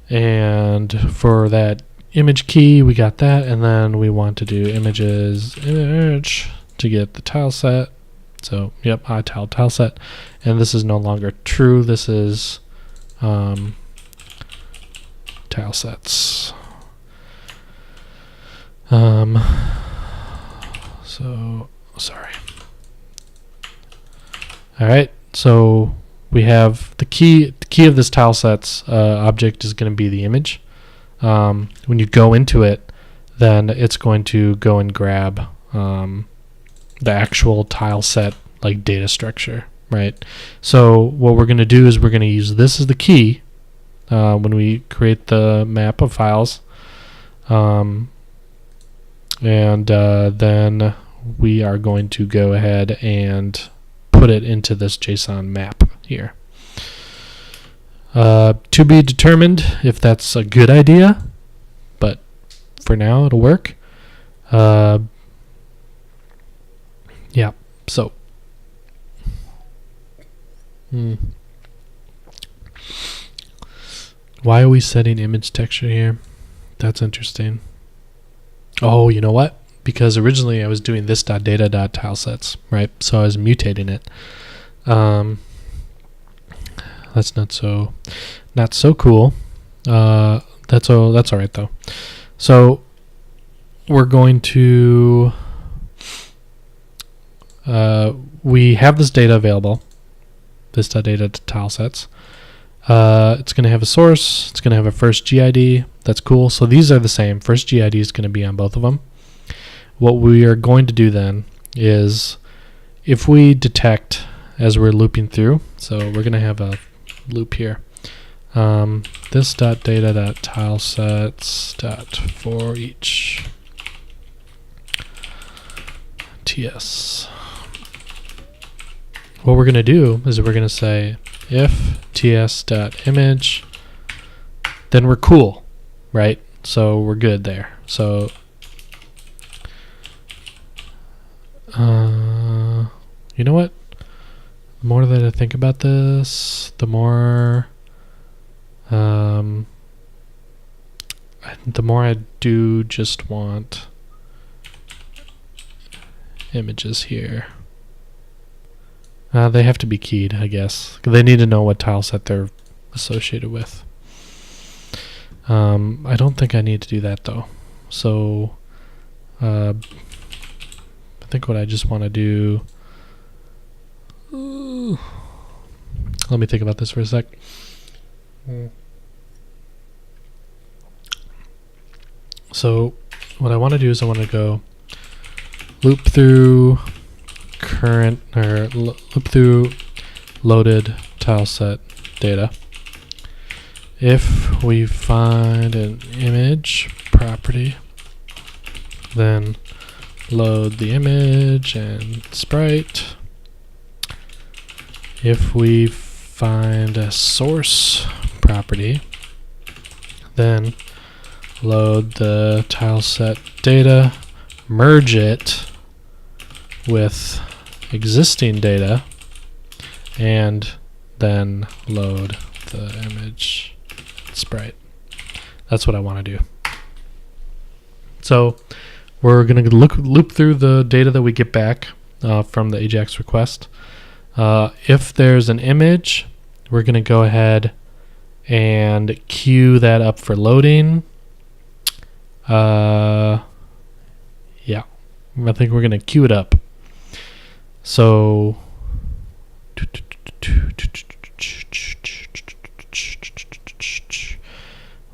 and for that image key we got that, and then we want to do image to get the tile set. So yep, tile set, and this is no longer true. This is tile sets. So sorry. All right, so we have the key of this tile sets object is going to be the image. When you go into it, then it's going to go and grab the actual tile set like data structure, right? So what we're going to do is we're going to use this as the key when we create the map of files, and then we are going to go ahead and put it into this JSON map here. To be determined if that's a good idea, but for now it'll work. Yeah, so why are we setting image texture here? That's interesting. Oh, you know what? Because originally I was doing this.data.tilesets, right? So I was mutating it. That's not so cool. That's all right though. So we're going to we have this data available, this.data to tile sets. It's going to have a source. It's going to have a first GID. That's cool. So these are the same. First GID is going to be on both of them. What we are going to do then is if we detect as we're looping through, so we're going to have a loop here. This dot data dot tile sets dot for each TS. What we're going to do is we're going to say if TS dot image, then we're cool, right? So we're good there. So you know what? The more that I think about this, the more I do just want images here. They have to be keyed, I guess. They need to know what tile set they're associated with. I don't think I need to do that though. So I think what I just want to do. Let me think about this for a sec. So what I want to do is I want to go loop through current or loop through loaded tile set data. If we find an image property, then load the image and sprite. If we find a source property, then load the tile set data, merge it with existing data, and then load the image sprite. That's what I want to do. So we're going to loop through the data that we get back from the AJAX request. If there's an image, we're going to go ahead and queue that up for loading. Yeah, I think we're going to queue it up. So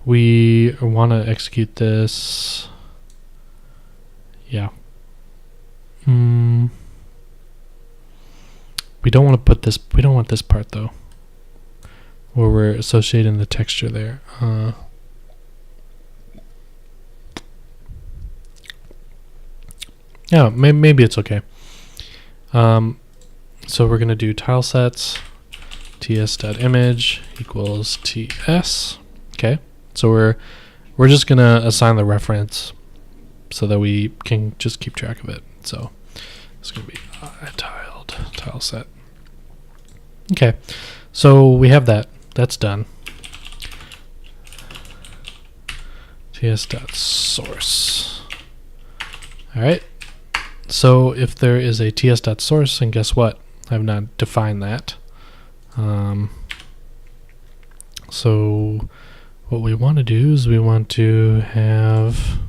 we want to execute this. Yeah. We don't want to put this, we don't want this part though, where we're associating the texture there. Yeah, maybe it's okay. So we're going to do tile sets ts.image equals ts. Okay, so we're just going to assign the reference so that we can just keep track of it. So it's going to be tile set. Okay, so we have that. That's done. ts.source. All right. So if there is a ts.source, and guess what? I've not defined that. So what we want to do is we want to have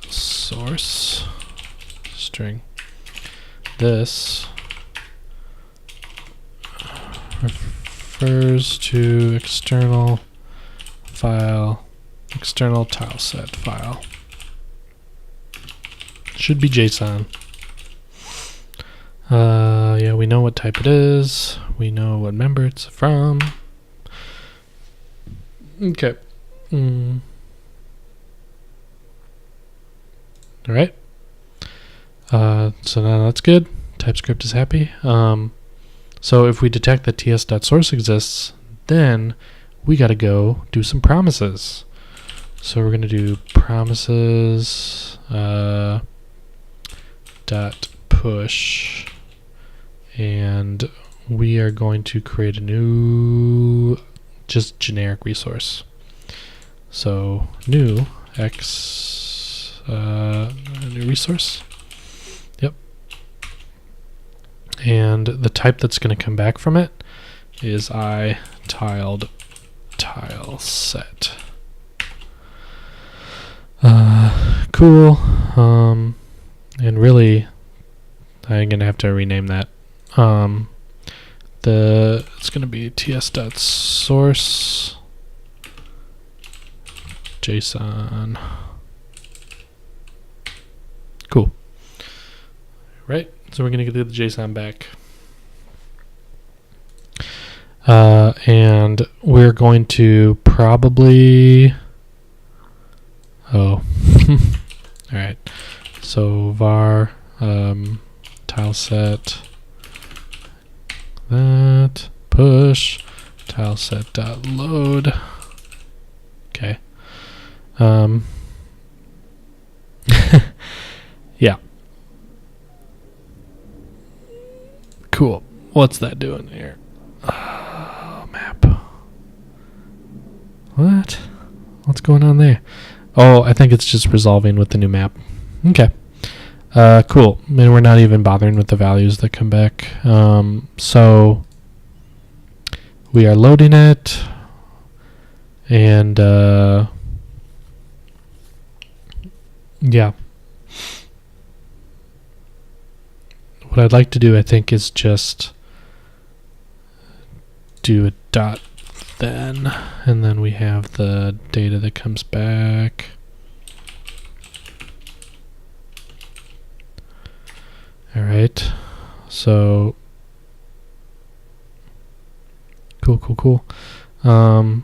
source string. This refers to external file, external tile set file. Should be JSON. Yeah, we know what type it is. We know what member it's from. Okay. All right. So now that's good. TypeScript is happy. So if we detect that ts.source exists, then we got to go do some promises. So we're going to do promises dot push, and we are going to create a new just generic resource. So new new resource. Yep. And the type that's going to come back from it is tiled tile set. Cool. And really, I'm gonna have to rename that. it's going to be ts.source JSON. Cool. Right. So we're going to get the JSON back. And we're going to probably, all right. So var tile set that push tile set dot load. Okay. Yeah. Cool. What's that doing here? Map. What? What's going on there? Oh, I think it's just resolving with the new map. Okay. Cool. And we're not even bothering with the values that come back. So we are loading it, and yeah. What I'd like to do, I think, is just do a dot then, and then we have the data that comes back. All right, so cool. Yeah,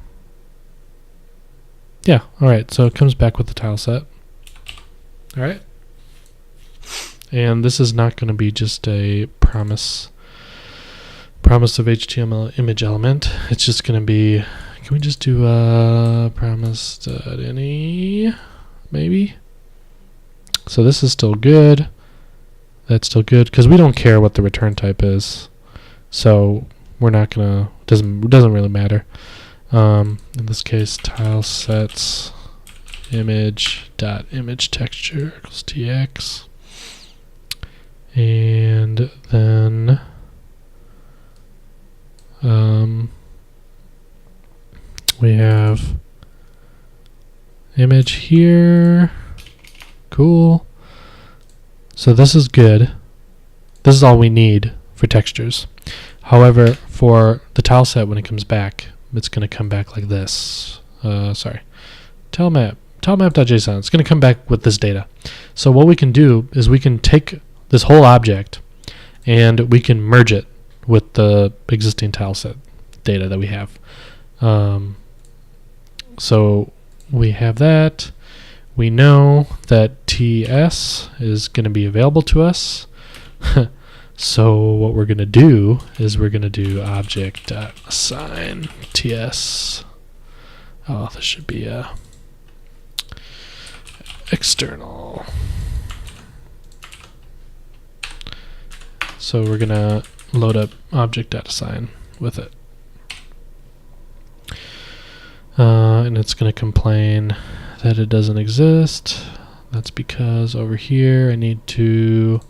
all right, so it comes back with the tile set. All right, and this is not going to be just a promise of HTML image element. It's just going to be, can we just do promise.any maybe? So this is still good. That's still good because we don't care what the return type is. So we're not gonna, doesn't really matter. In this case, tile sets image dot image texture equals tx, and then we have image here. Cool. So this is good. This is all we need for textures. However, for the tile set, when it comes back, it's going to come back like this. Tilemap.json. It's going to come back with this data. So what we can do is we can take this whole object and we can merge it with the existing tile set data that we have. So we have that. We know that TS is going to be available to us. So what we're going to do is we're going to do object.assign TS. Oh, this should be external. So we're going to load up object.assign with it. And it's going to complain that it doesn't exist. That's because over here I need to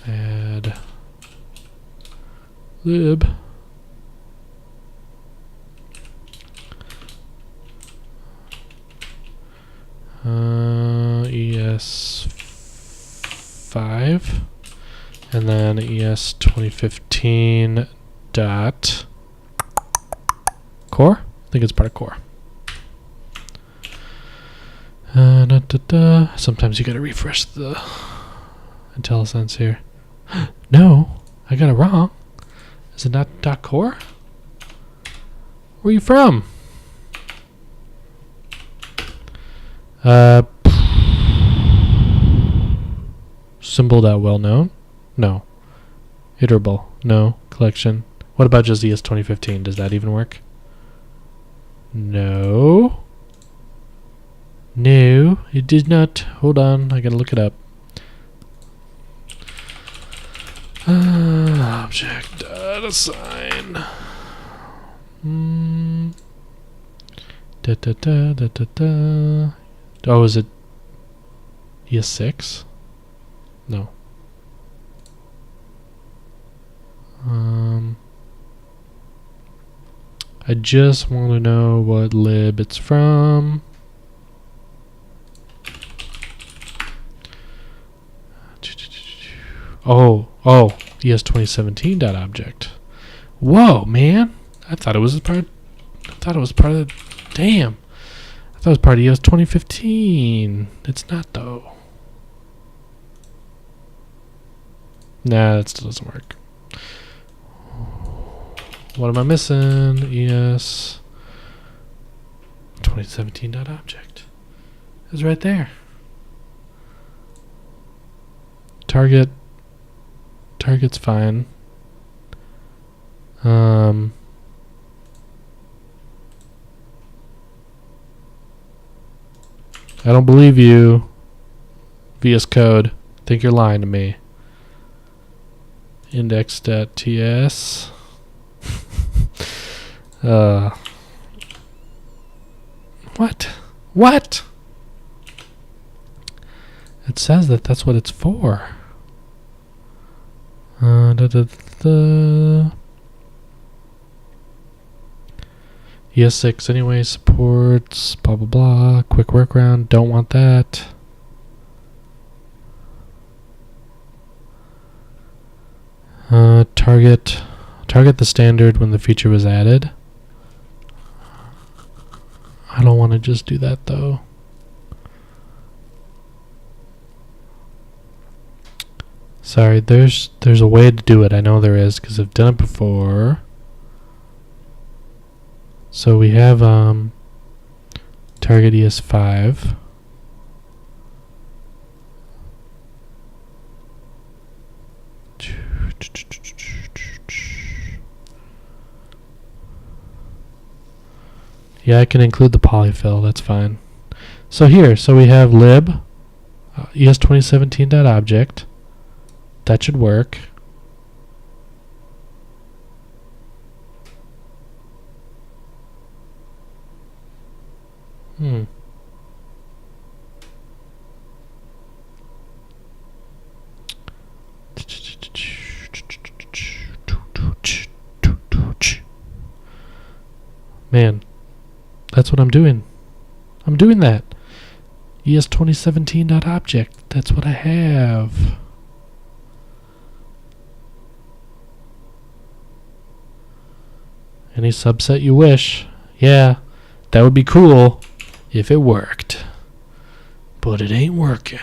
add lib ES5 and then ES2015 dot core. I think it's part of core. Sometimes you gotta refresh the IntelliSense here. No, I got it wrong. Is it not .core? Where are you from? Symbol.wellknown? No. Iterable? No. Collection? What about just ES2015? Does that even work? No. No, it did not. Hold on, I gotta look it up. Object.assign. Oh, is it ES6? No. I just want to know what lib it's from. Oh, ES2017.object. Whoa, man! I thought it was part. I thought it was part of. Damn! I thought it was part of ES 2015. It's not though. Nah, that still doesn't work. What am I missing? ES 2017.object. It's right there. Target's fine. I don't believe you. VS Code. Think you're lying to me. Index.ts. What? What? It says that that's what it's for. ES6 anyway supports blah blah blah. Quick workaround. Don't want that. Target the standard when the feature was added. I don't want to just do that though. Sorry, there's a way to do it. I know there is because I've done it before. So we have target ES5. Yeah, I can include the polyfill. That's fine. So we have lib es2017.object. That should work. Man, that's what I'm doing. I'm doing that. es2017.object. That's what I have. Any subset you wish. Yeah, that would be cool if it worked. But it ain't working.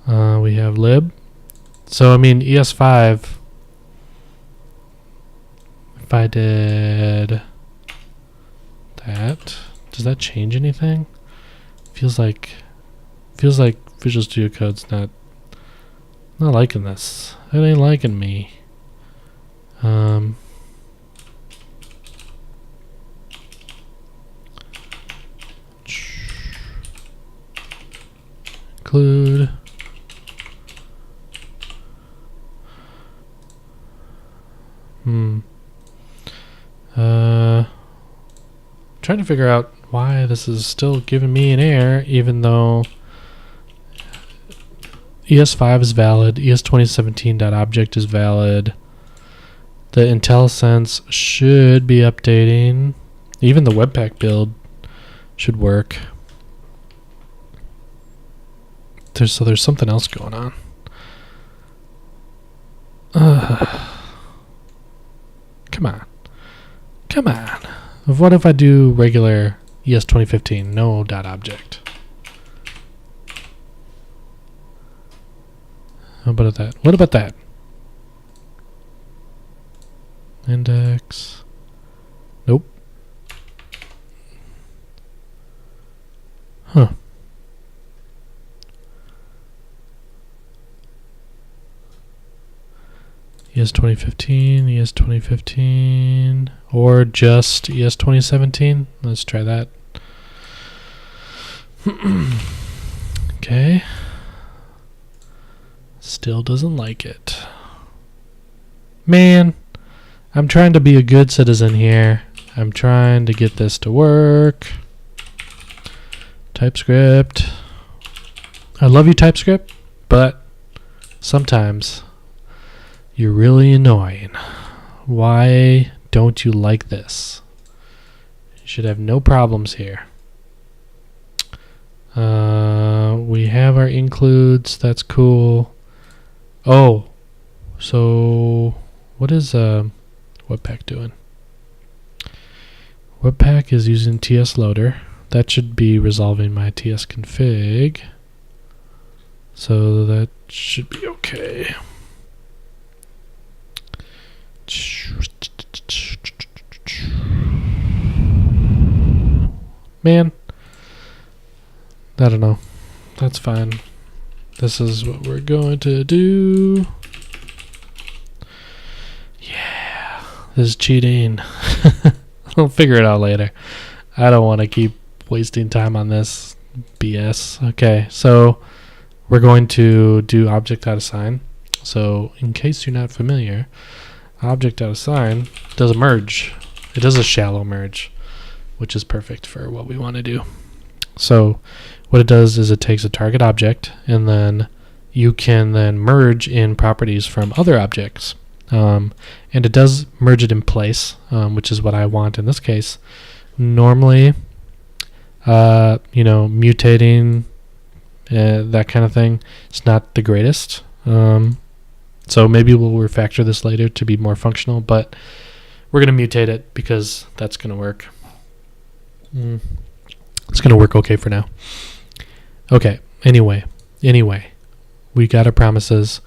We have lib. So, I mean, ES5. If I did that, does that change anything? Feels like Visual Studio Code's not liking this. It ain't liking me. Include. Trying to figure out why this is still giving me an error, even though ES5 is valid, es2017.object is valid. The IntelliSense should be updating. Even the Webpack build should work. There's something else going on. Come on. What if I do regular ES2015, no .object? What about that? Index. Nope. Huh. ES2015, or just ES2017. Let's try that. Okay. Still doesn't like it. Man, I'm trying to be a good citizen here. I'm trying to get this to work. TypeScript. I love you, TypeScript, but sometimes you're really annoying. Why don't you like this? You should have no problems here. We have our includes. That's cool. Oh, so What is Webpack doing? Webpack is using TS loader. That should be resolving my TS config. So that should be okay. Man, I don't know. That's fine. This is what we're going to do. Yeah, this is cheating. I'll figure it out later. I don't want to keep wasting time on this BS. Okay, so we're going to do object.assign. So in case you're not familiar, object.assign does a merge. It does a shallow merge, which is perfect for what we want to do. So what it does is it takes a target object, and then you can then merge in properties from other objects. And it does merge it in place, which is what I want in this case. Normally, mutating that kind of thing, it's not the greatest. So maybe we'll refactor this later to be more functional, but we're going to mutate it because that's going to work. It's going to work okay for now. Okay, anyway, we got our promises.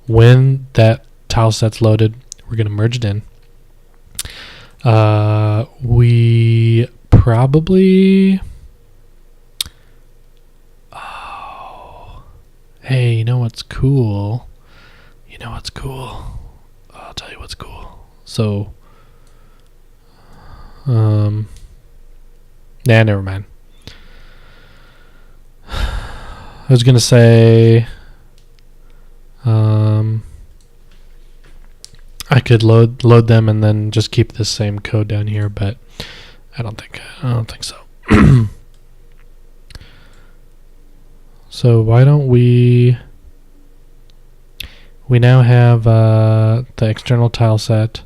When that tile set's loaded, we're going to merge it in. We probably... Hey, you know what's cool? I'll tell you what's cool. So, never mind. I was gonna say, I could load them and then just keep the same code down here, but I don't think so. So why don't we now have the external tile set.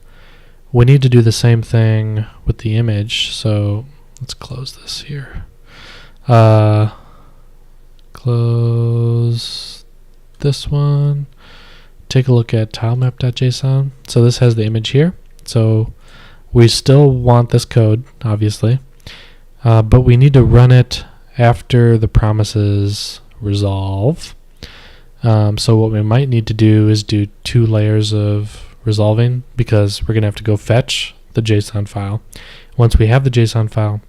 We need to do the same thing with the image, so let's close this here. Close this one. Take a look at tilemap.json. So this has the image here. So we still want this code, obviously, but we need to run it after the promises resolve. So what we might need to do is do 2 layers of resolving, because we're going to have to go fetch the JSON file. Once we have the JSON file,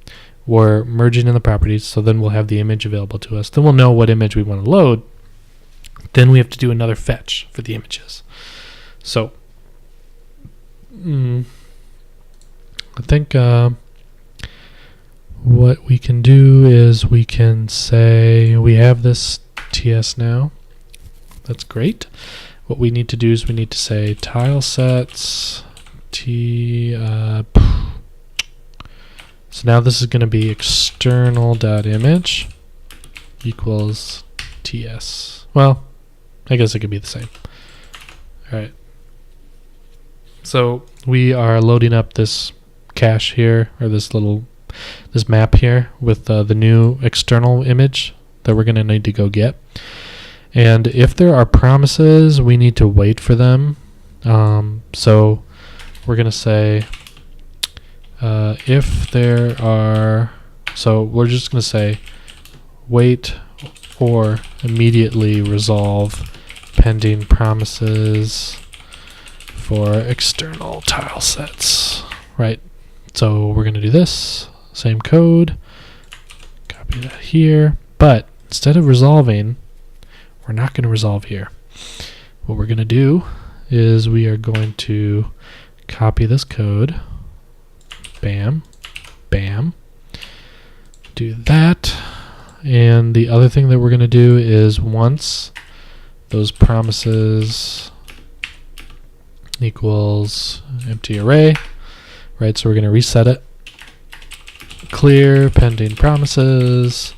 we're merging in the properties, so then we'll have the image available to us. Then we'll know what image we want to load. Then we have to do another fetch for the images. So I think what we can do is we can say we have this TS now. That's great. What we need to do is we need to say tile sets so now this is going to be external.image equals TS. Well, I guess it could be the same. All right. So we are loading up this cache here, or this map here with the new external image that we're going to need to go get. And if there are promises, we need to wait for them. So we're going to say if there are, so we're just going to say wait or immediately resolve pending promises for external tile sets, right? So we're going to do this, same code, copy that here, but instead of resolving, we're not going to resolve here. What we're going to do is we are going to copy this code, bam, bam, do that, and the other thing that we're going to do is once those promises equals empty array, right, so we're going to reset it, clear pending promises,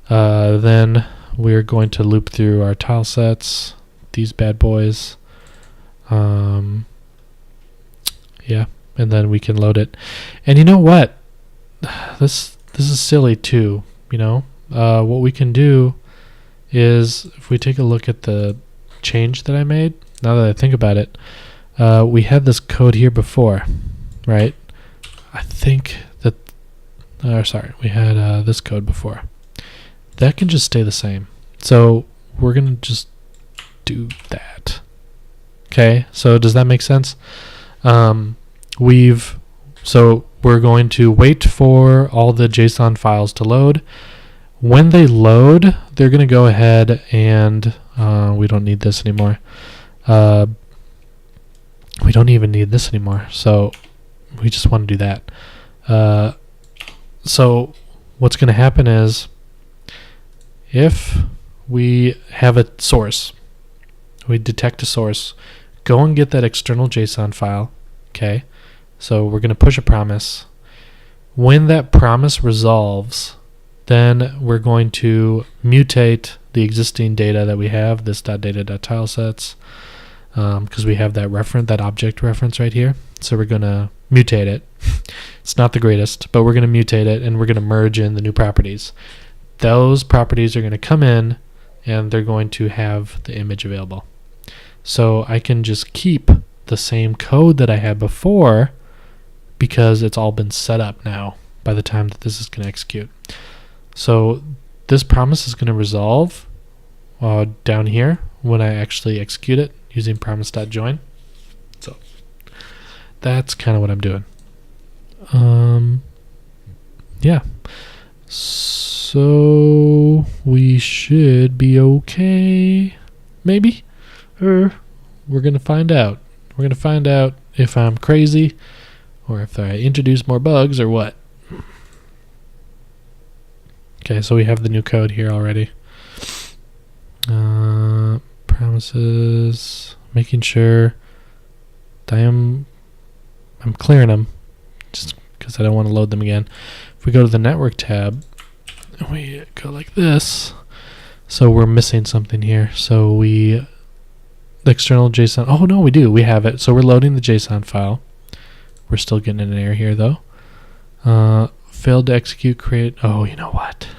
then we're going to loop through our tile sets, these bad boys, yeah, and then we can load it. And you know what? This is silly too, you know? What we can do is, if we take a look at the change that I made, now that I think about it, we had this code here before, right? I think that, sorry, we had this code before. That can just stay the same. So we're going to just do that. Okay, so does that make sense? So we're going to wait for all the JSON files to load. When they load, they're going to go ahead and we don't need this anymore. We don't even need this anymore. So we just want to do that. So what's going to happen is if we have a source, we detect a source, go and get that external JSON file. Okay. So we're going to push a promise. When that promise resolves, then we're going to mutate the existing data that we have, this .data.tilesets, because we have that reference, that object reference right here. So we're going to mutate it. It's not the greatest, but we're going to mutate it, and we're going to merge in the new properties. Those properties are going to come in, and they're going to have the image available. So I can just keep the same code that I had before because it's all been set up now by the time that this is going to execute. So this promise is going to resolve down here when I actually execute it using promise.join. So that's kind of what I'm doing. Yeah. So we should be okay, maybe? Or we're going to find out. We're going to find out if I'm crazy or if I introduce more bugs or what. Okay, so we have the new code here already. Promises, making sure I'm clearing them just because I don't want to load them again. If we go to the network tab and we go like this, so we're missing something here. So the external JSON, oh no, we do, we have it. So we're loading the JSON file. We're still getting an error here though. Failed to execute create, oh, you know what?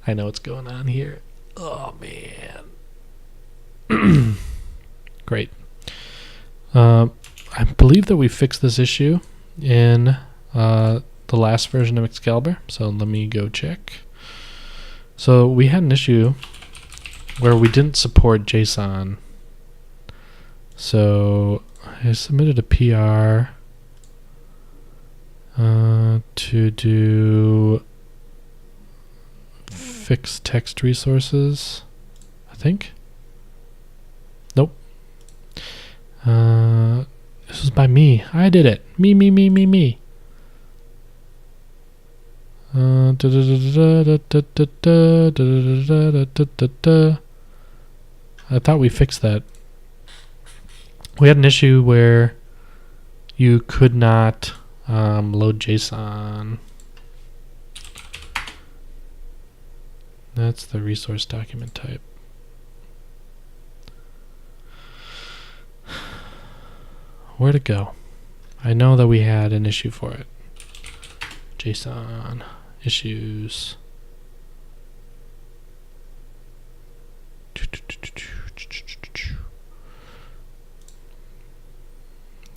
I know what's going on here. Oh man. Great. I believe that we fixed this issue in the last version of Excalibur. So let me go check. So we had an issue where we didn't support JSON. So I submitted a PR to do fix text resources, I think. Nope. This was by me. I did it. Me. I thought we fixed that. We had an issue where you could not load JSON. That's the resource document type. Where'd it go? I know that we had an issue for it. JSON issues.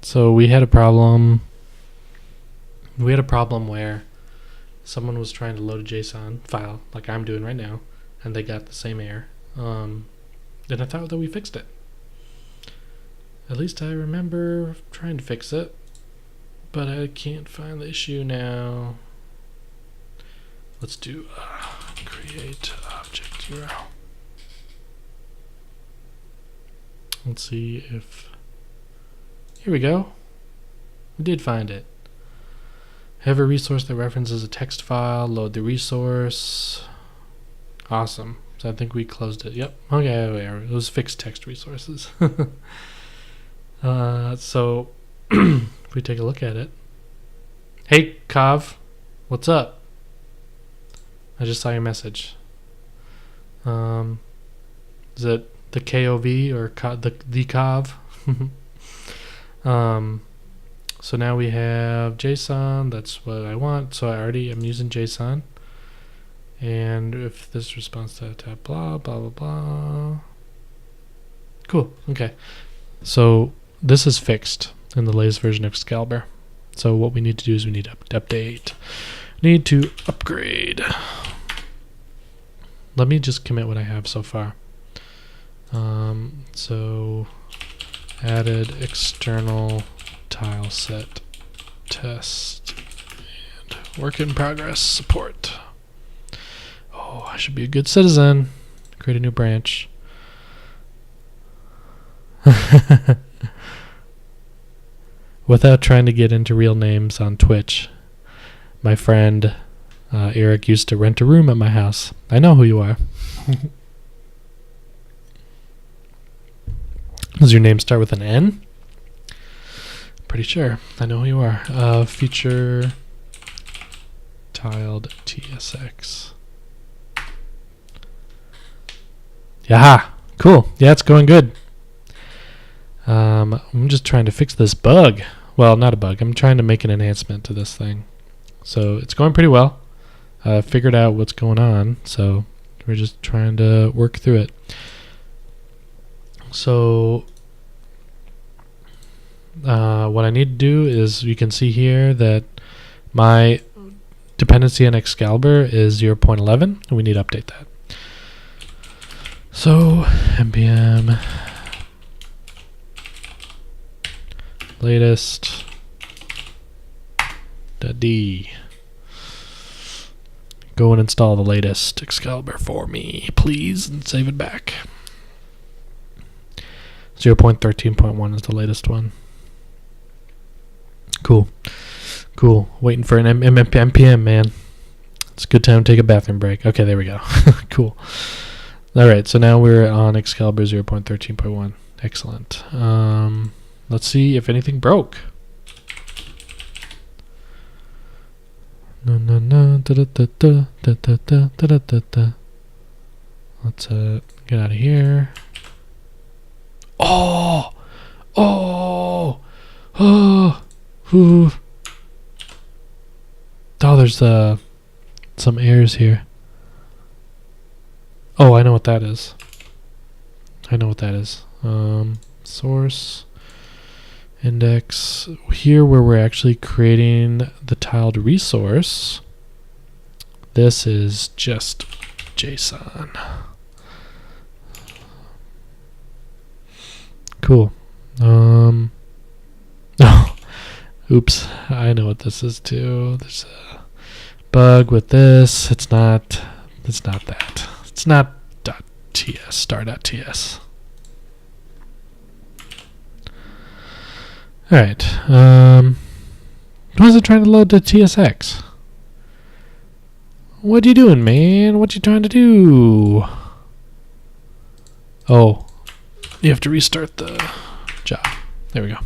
So we had a problem. We had a problem where someone was trying to load a JSON file, like I'm doing right now, and they got the same error. And I thought that we fixed it. At least I remember trying to fix it, but I can't find the issue now. Let's do create object URL. Let's see if, here we go. We did find it. Have a resource that references a text file, load the resource. Awesome. So I think we closed it. Yep. Okay, it was fixed text resources. So if we take a look at it. Hey, Kav, what's up? I just saw your message. Is it the KOV or the Kav? So now we have JSON. That's what I want. So I already am using JSON. And if this response to tab, blah, blah, blah, blah. Cool. Okay. So this is fixed in the latest version of Excalibur. So what we need to do is we need to update. Need to upgrade. Let me just commit what I have so far. So added external tile set test and work in progress support. Oh, I should be a good citizen. Create a new branch. Without trying to get into real names on Twitch, my friend Eric used to rent a room at my house. I know who you are. Does your name start with an N? Pretty sure. I know who you are. Feature tiled TSX. Yaha! Cool. Yeah, it's going good. I'm just trying to fix this bug. Well, not a bug. I'm trying to make an enhancement to this thing. So it's going pretty well. Figured out what's going on, so we're just trying to work through it. So what I need to do is, you can see here that my dependency on Excalibur is 0.11, and we need to update that. So npm latest .d. Go and install the latest Excalibur for me, please, and save it back. 0.13.1 is the latest one. Cool. Cool. Waiting for an npm, man. It's a good time to take a bathroom break. Okay, there we go. Cool. Alright, so now we're on Excalibur 0.13.1. Excellent. Let's see if anything broke. No, let's get out of here. Oh, there's some errors here. Oh, I know what that is. Source index here, where we're actually creating the tiled resource. This is just JSON. Cool. Oh, oops, I know what this is too. There's a bug with this. It's not that. It's not .ts, star.ts. Alright, why is it trying to load the TSX? What you doing, man? What you trying to do? Oh, you have to restart the job. There we go.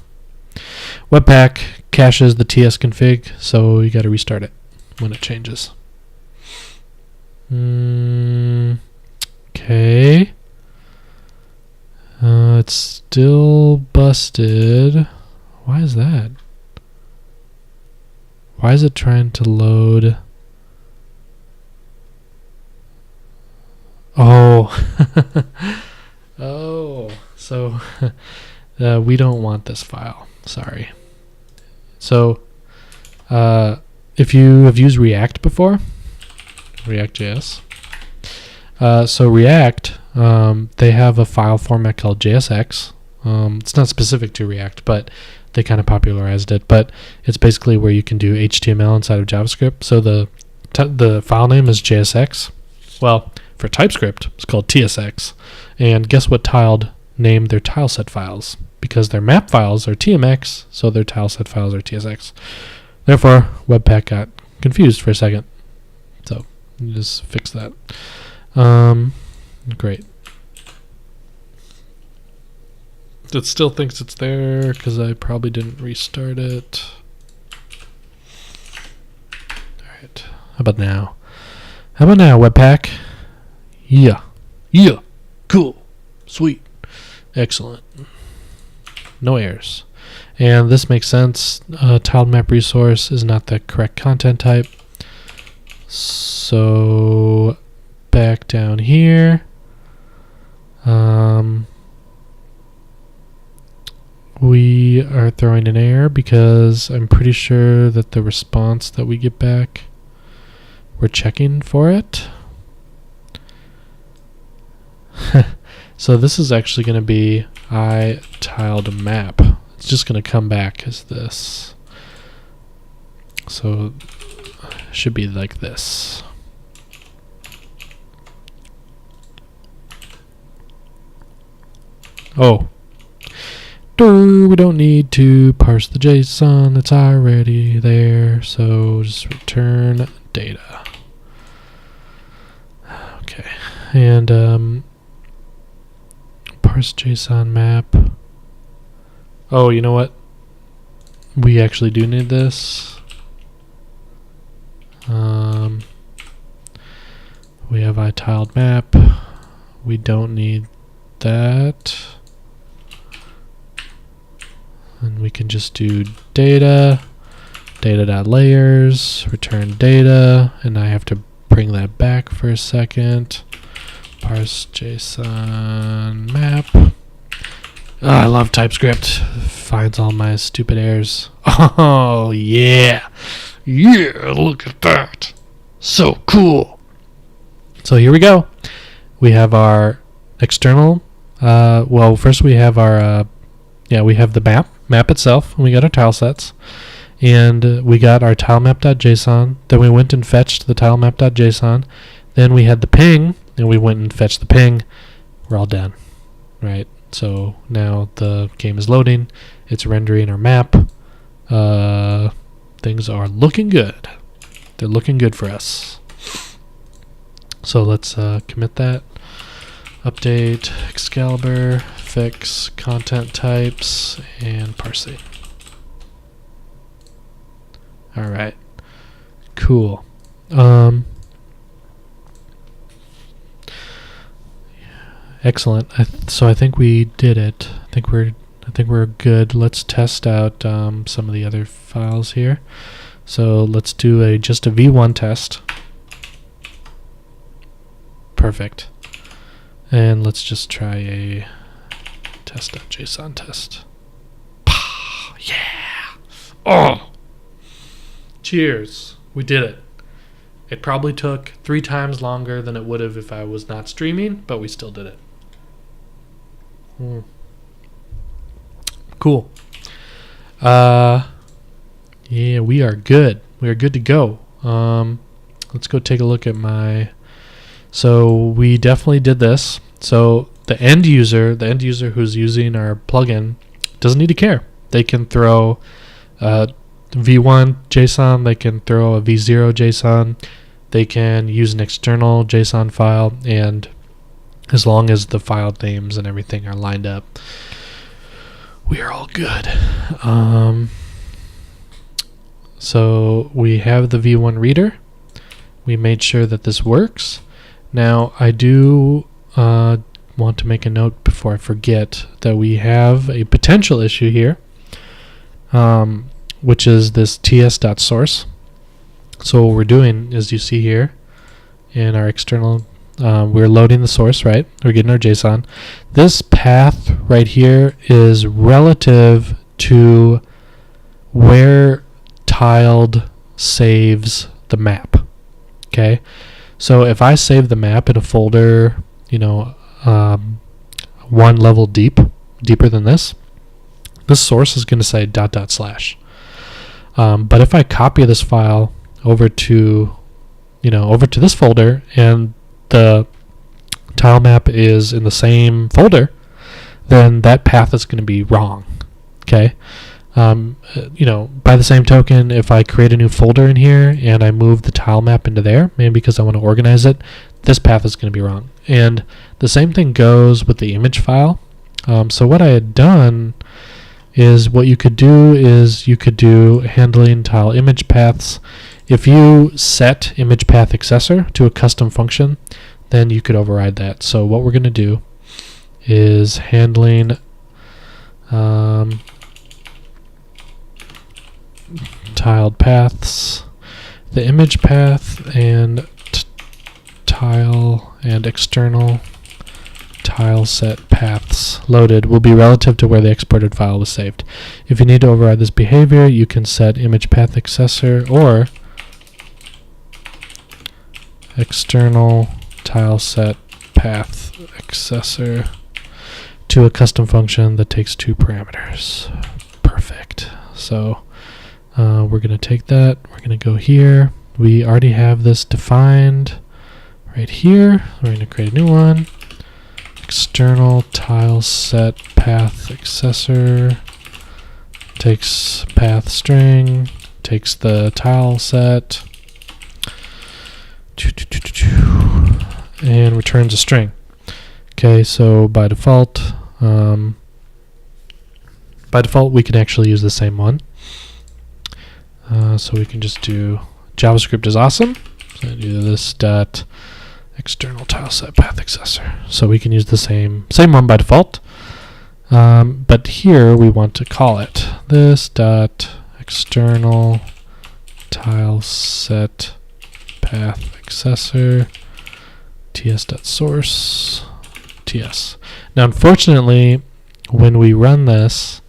Webpack caches the TS config, so you got to restart it when it changes. Okay. It's still busted. Why is that? Why is it trying to load? Oh. Oh. So we don't want this file. Sorry. So if you have used React before, React.js, so React, they have a file format called JSX. It's not specific to React, but they kind of popularized it. But it's basically where you can do HTML inside of JavaScript. So the file name is JSX. Well, for TypeScript, it's called TSX. And guess what tiled name their tile set files? Because their map files are TMX, so their tile set files are TSX. Therefore, Webpack got confused for a second. So you just fix that. Great. It still thinks it's there because I probably didn't restart it. Alright. How about now? Webpack? Yeah. Yeah. Cool. Sweet. Excellent. No errors. And this makes sense. Tiled map resource is not the correct content type. So back down we are throwing an error because I'm pretty sure that the response that we get back, we're checking for it. So this is actually going to be I tiled map. It's just going to come back as this. So it should be like this. Oh. We don't need to parse the JSON, it's already there, so just return data. Okay, and parse JSON map. Oh, you know what? We actually do need this. We have itiled map. We don't need that. And we can just do data.layers, return data, and I have to bring that back for a second. Parse JSON map. Oh, I love TypeScript. Finds all my stupid errors. Oh, yeah. Yeah, look at that. So cool. So here we go. We have our external. Well, first we have our, we have the map itself, and we got our tile sets. And we got our tilemap.json. Then we went and fetched the tilemap.json. Then we had the ping, and we went and fetched the ping. We're all done, right? So now the game is loading. It's rendering our map. Things are looking good. They're looking good for us. So let's commit that. Update Excalibur, fix content types, and parsing. All right, cool. Excellent. So I think we did it. I think we're good. Let's test out some of the other files here. So let's do just a v1 test. Perfect. And let's just try a test.json test. Yeah. Oh. Cheers. We did it. It probably took 3 times longer than it would have if I was not streaming, but we still did it. Cool. Yeah, we are good. We are good to go. Let's go take a look at my... So we definitely did this. So the end user who's using our plugin doesn't need to care. They can throw v1 JSON, they can throw a v0 JSON, they can use an external JSON file, and as long as the file names and everything are lined up, we are all good. So we have the v1 reader. We made sure that this works. Now I do want to make a note before I forget that we have a potential issue here, which is this ts.source. So what we're doing is, you see here in our external, we're loading the source, right? We're getting our JSON. This path right here is relative to where tiled saves the map. Okay, so if I save the map in a folder, one level deeper than this source is going to say ... But if I copy this file over to this folder, and the tile map is in the same folder, then that path is going to be wrong. Okay. By the same token, if I create a new folder in here and I move the tile map into there, maybe because I want to organize it, this path is going to be wrong. And the same thing goes with the image file. So what I had done is, what you could do is you could do handling tile image paths. If you set image path accessor to a custom function, then you could override that. So what we're going to do is handling tiled paths, the image path, and tile and external tile set paths loaded will be relative to where the exported file was saved. If you need to override this behavior, you can set image path accessor or external tile set path accessor to a custom function that takes 2 parameters. Perfect. So we're going to take that. We're going to go here. We already have this defined right here. We're going to create a new one. External tile set path accessor takes path string, takes the tile set, and returns a string. Okay, so by default we can actually use the same one. So we can just do JavaScript is awesome. So do this dot external tile set path accessor. So we can use the same one by default. But here we want to call it this dot external tile set path accessor ts.source ts. Now unfortunately when we run this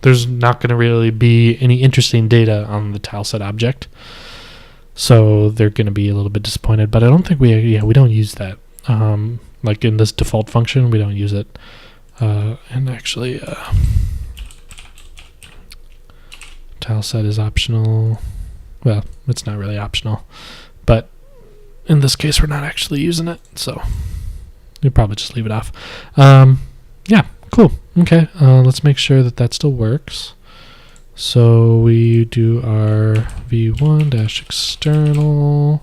there's not going to really be any interesting data on the tile set object, so they're going to be a little bit disappointed. But I don't think we don't use that. Like in this default function, we don't use it. And actually, tile set is optional. Well, it's not really optional, but in this case, we're not actually using it, so we'll probably just leave it off. Yeah, cool. Okay, let's make sure that still works. So we do our v1-external.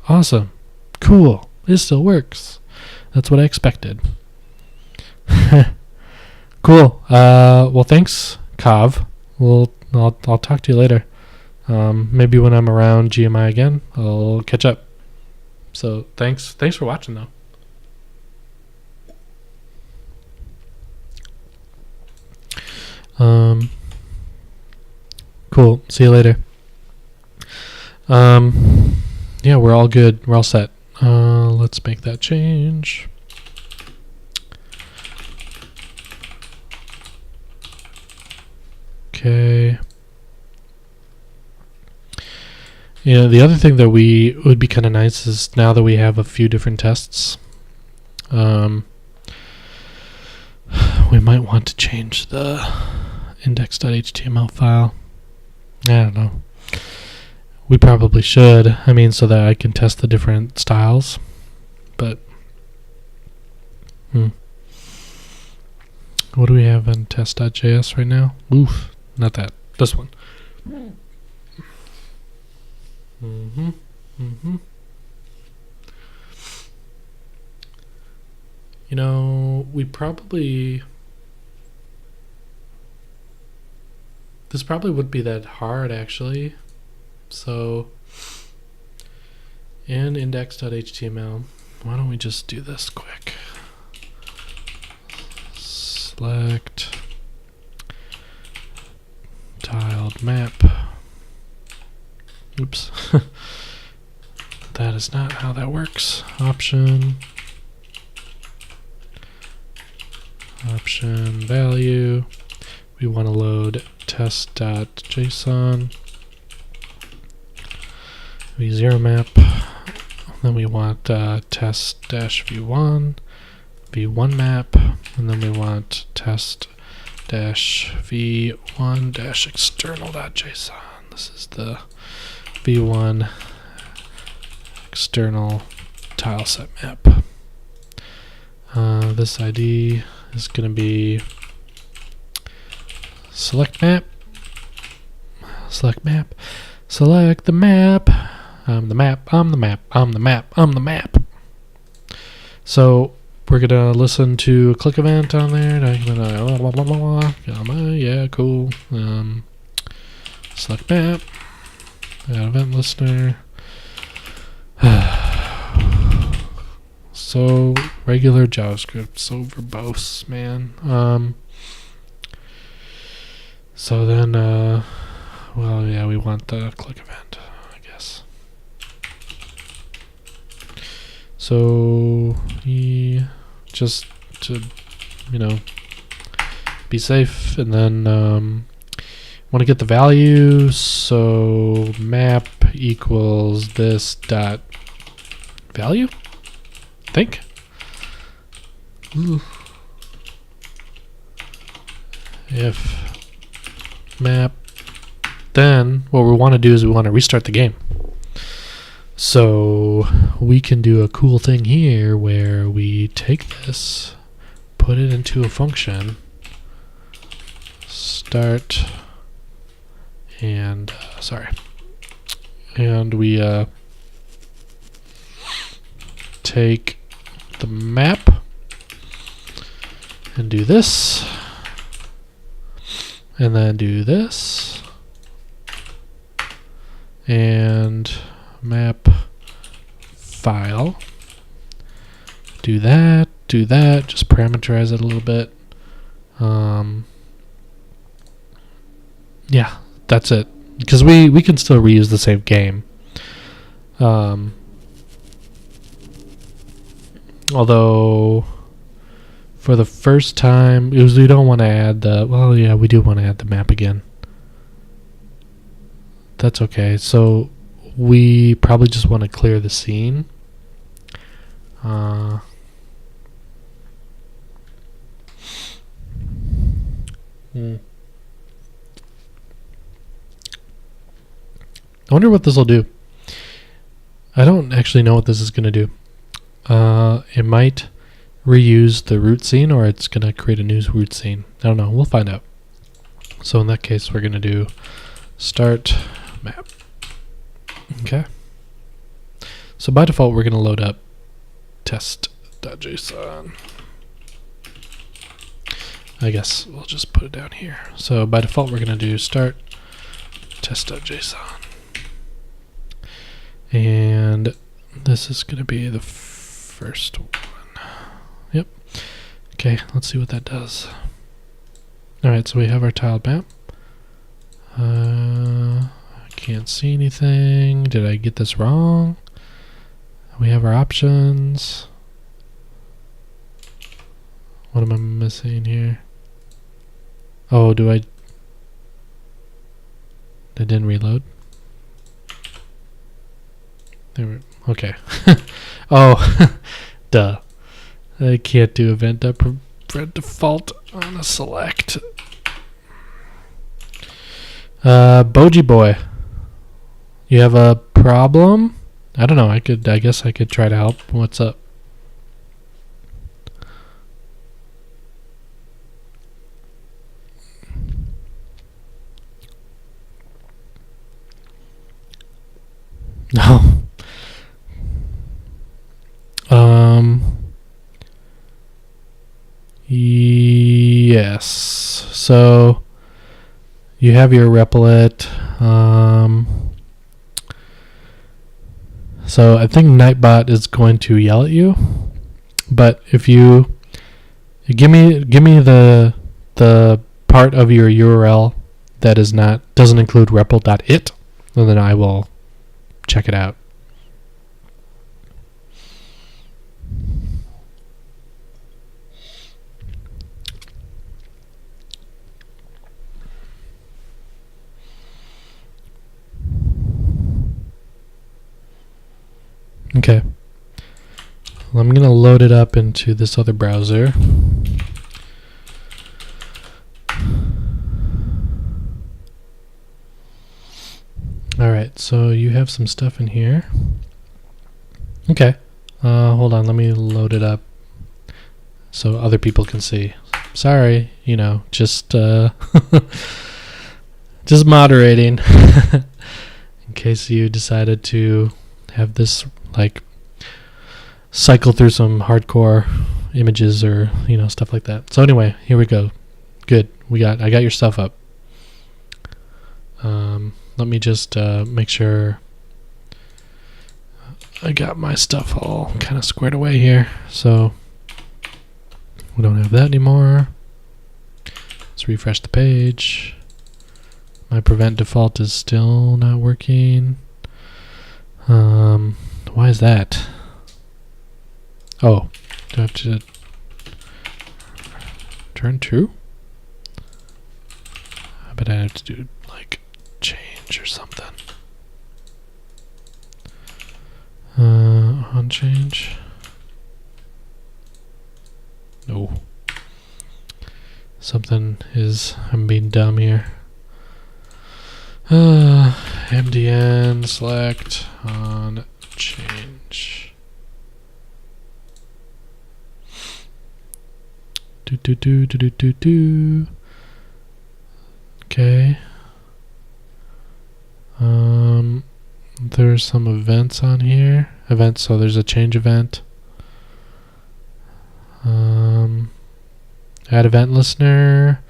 Awesome. Cool. It still works. That's what I expected. Cool. Well, thanks, Kav. I'll talk to you later. Maybe when I'm around GMI again, I'll catch up. So thanks for watching though. Cool. See you later. Yeah, we're all good. We're all set. Let's make that change. Okay. Yeah, the other thing that would be kind of nice is now that we have a few different tests, we might want to change the index.html file. I don't know. We probably should. I mean, so that I can test the different styles. But what do we have in test.js right now? Oof, not that. This one. You know, this probably wouldn't be that hard actually. So in index.html, why don't we just do this quick? Select tiled map. Oops. That is not how that works. Option value. We want to load test.json. v0 map. Then we want test-v1 map, and then we want test-v1-external.json. This is the v1 external tile set map. This ID is going to be select map. Select the map. I'm the map. So we're gonna listen to a click event on there. Yeah, cool. Select map. Add event listener. So regular JavaScript, so verbose, man. So then Well, yeah, we want the click event, I guess. So just to, be safe, and then want to get the value. So map equals this dot value, I think. Ooh. If map, then what we want to do is we want to restart the game. So we can do a cool thing here where we take this, put it into a function, start, and and we take the map and do this, and then do this, and map file, do that, just parameterize it a little bit. Yeah, that's it, because we can still reuse the same game. Although for the first time, because we don't want to add the, well, yeah, we do want to add the map again. That's okay. So we probably just want to clear the scene. I wonder what this will do. I don't actually know what this is going to do. It might reuse the root scene, or it's going to create a new root scene. I don't know. We'll find out. So in that case, we're going to do start map. Okay. So by default, we're going to load up test.json. I guess we'll just put it down here. So by default, we're going to do start test.json. And this is going to be the first one. Yep. Okay, let's see what that does. Alright, so we have our tiled map. I can't see anything. Did I get this wrong? We have our options. What am I missing here? Oh, I didn't reload? Okay. Oh, duh. I can't do event default on a select. Boji boy, you have a problem? I don't know. I guess I could try to help. What's up? No. Yes. So you have your replit. So I think Nightbot is going to yell at you, but if you give me the part of your URL that doesn't include repl.it, and then I will check it out. Okay. Well, I'm going to load it up into this other browser. Alright, so you have some stuff in here. Okay. Hold on, let me load it up so other people can see. Sorry, just just moderating in case you decided to have this cycle through some hardcore images or stuff like that. So anyway, here we go. Good. I got your stuff up. Let me just make sure I got my stuff all kind of squared away here. So we don't have that anymore. Let's refresh the page. My prevent default is still not working. Why is that? Oh, do I have to turn true? I bet I have to do like change or something. On change. No. Something is, I'm being dumb here. MDN select on change. Do. Okay. There's some events on here. Events, so there's a change event. Add event listener,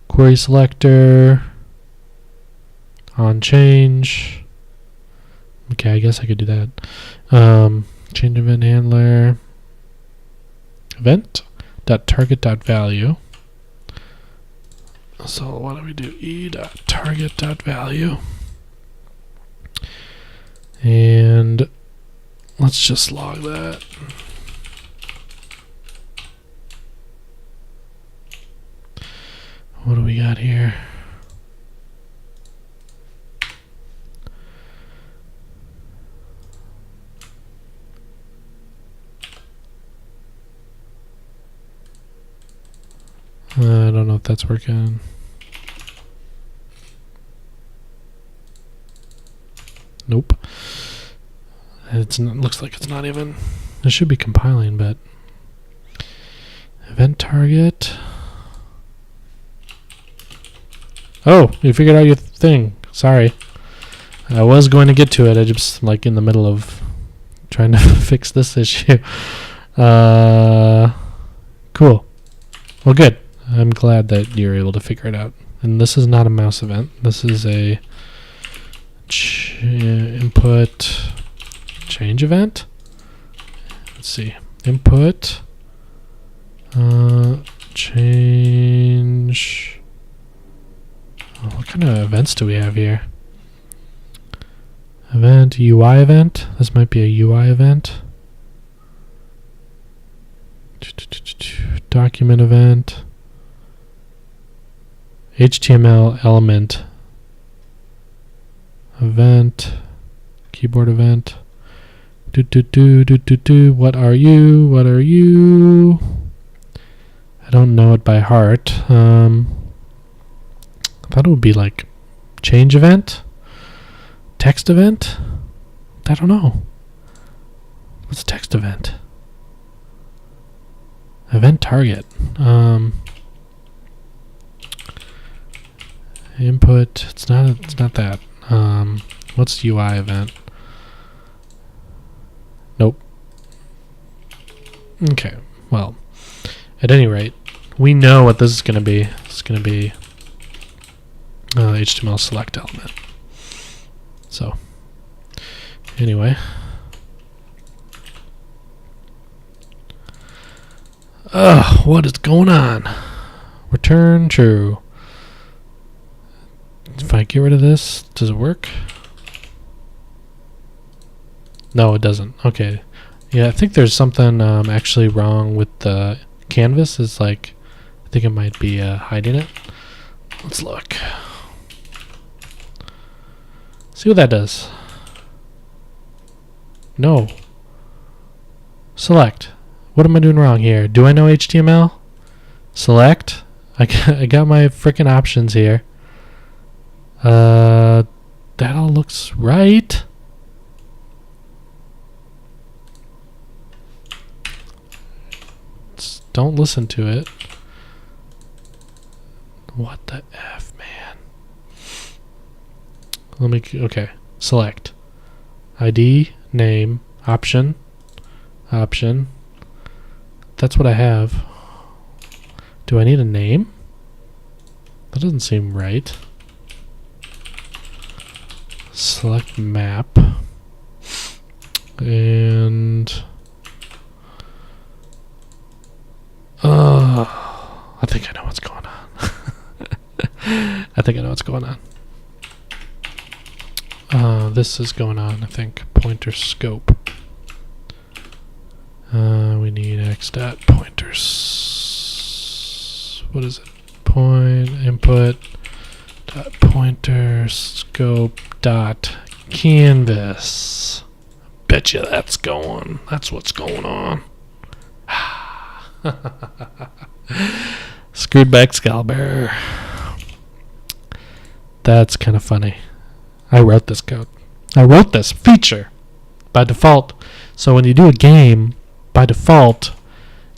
query selector, on change. Okay, I guess I could do that. Change event handler, event.target.value. So why don't we do e.target.value? And let's just log that. What do we got here? I don't know if that's working. Nope. Looks like it's not even. It should be compiling, but event target. Oh, you figured out your thing. Sorry. I was going to get to it. I just like in the middle of trying to fix this issue. Cool. Well, good. I'm glad that you're able to figure it out. And this is not a mouse event. This is a input change event. Let's see. Input change. Oh, what kind of events do we have here? Event, UI event. This might be a UI event. Document event. HTML element. Event. Keyboard event. What are you? What are you? I don't know it by heart. I thought it would be like change event, text event. I don't know. What's a text event? Event target. Input. It's not that. What's UI event? Nope. Okay. Well, at any rate, we know what this is going to be. It's going to be HTML select element. So, anyway. What is going on? Return true. If I get rid of this, does it work? No, it doesn't. Okay. Yeah, I think there's something actually wrong with the canvas. It's like, I think it might be hiding it. Let's look. See what that does. No. Select. What am I doing wrong here? Do I know HTML? Select. I got my frickin' options here. That all looks right. Don't listen to it. What the F, man? Okay. Select. ID, name, option. That's what I have. Do I need a name? That doesn't seem right. Select map. And I think I know what's going on. I think I know what's going on. this is going on, I think. Pointer scope. We need x.pointers. What is it? Point input dot pointer scope dot canvas. Bet you that's going. That's what's going on. Screwed by Excalibur. That's kind of funny. I wrote this code. I wrote this feature by default. So when you do a game, by default,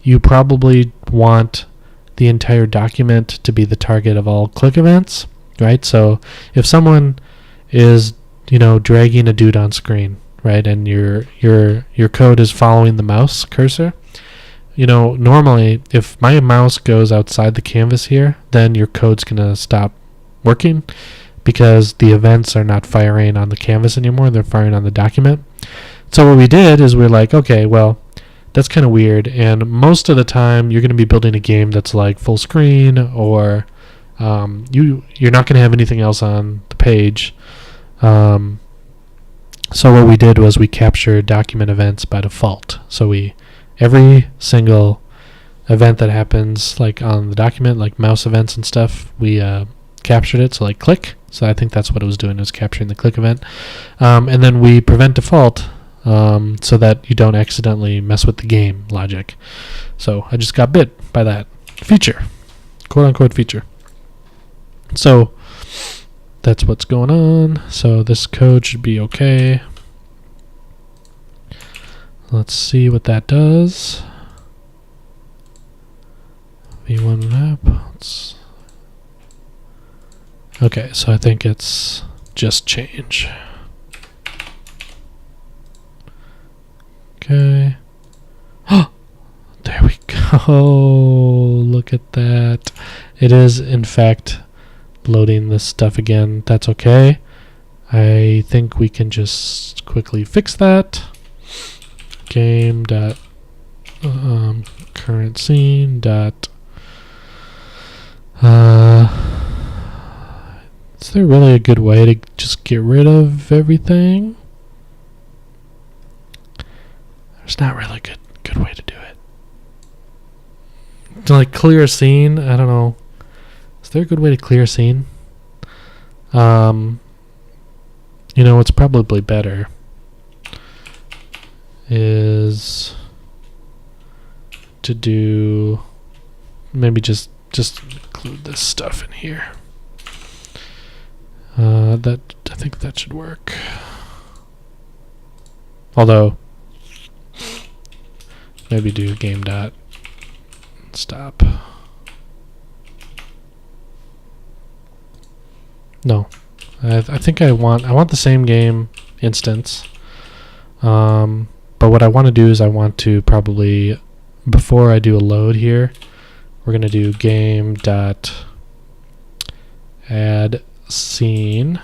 you probably want the entire document to be the target of all click events, right? So if someone is, dragging a dude on screen, right, and your code is following the mouse cursor, normally if my mouse goes outside the canvas here, then your code's gonna stop working because the events are not firing on the canvas anymore, they're firing on the document. So what we did is we're like, okay, well, that's kind of weird, and most of the time you're going to be building a game that's like full screen, or you're not going to have anything else on the page. So what we did was we captured document events by default. So every single event that happens like on the document, like mouse events and stuff, we captured it. So like click. So I think that's what it was doing, was capturing the click event. And then we prevent default so that you don't accidentally mess with the game logic. So I just got bit by that feature, quote unquote feature. So that's what's going on. So this code should be okay. Let's see what that does. V1 map. Okay, so I think it's just change. Okay. Oh, there we go. Look at that. It is, in fact, loading this stuff again. That's okay. I think we can just quickly fix that. Game dot current scene dot. Is there really a good way to just get rid of everything? There's not really a good way to do it. To like clear a scene, I don't know. Is there a good way to clear a scene? What's probably better is to do maybe just include this stuff in here. I think that should work. Although maybe do game dot stop. No, I think I want the same game instance. But what I want to do is I want to probably, before I do a load here, we're going to do game dot add scene.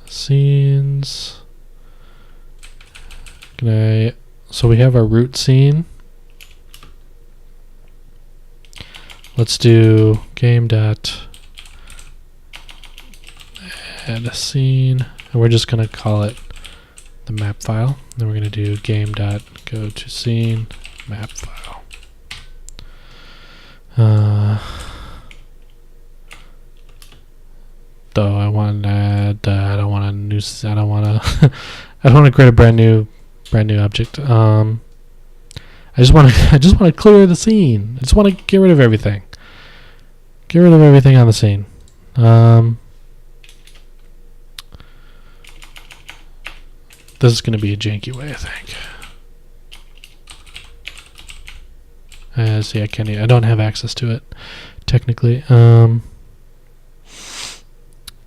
Scenes. So we have our root scene. Let's do game dot add a scene, and we're just going to call it the map file. Then we're going to do game dot go to scene map file. Though I want to add, I don't want to create a brand new object. I just want to clear the scene. I just want to get rid of everything. Get rid of everything on the scene. This is going to be a janky way, I think. See, I don't have access to it technically.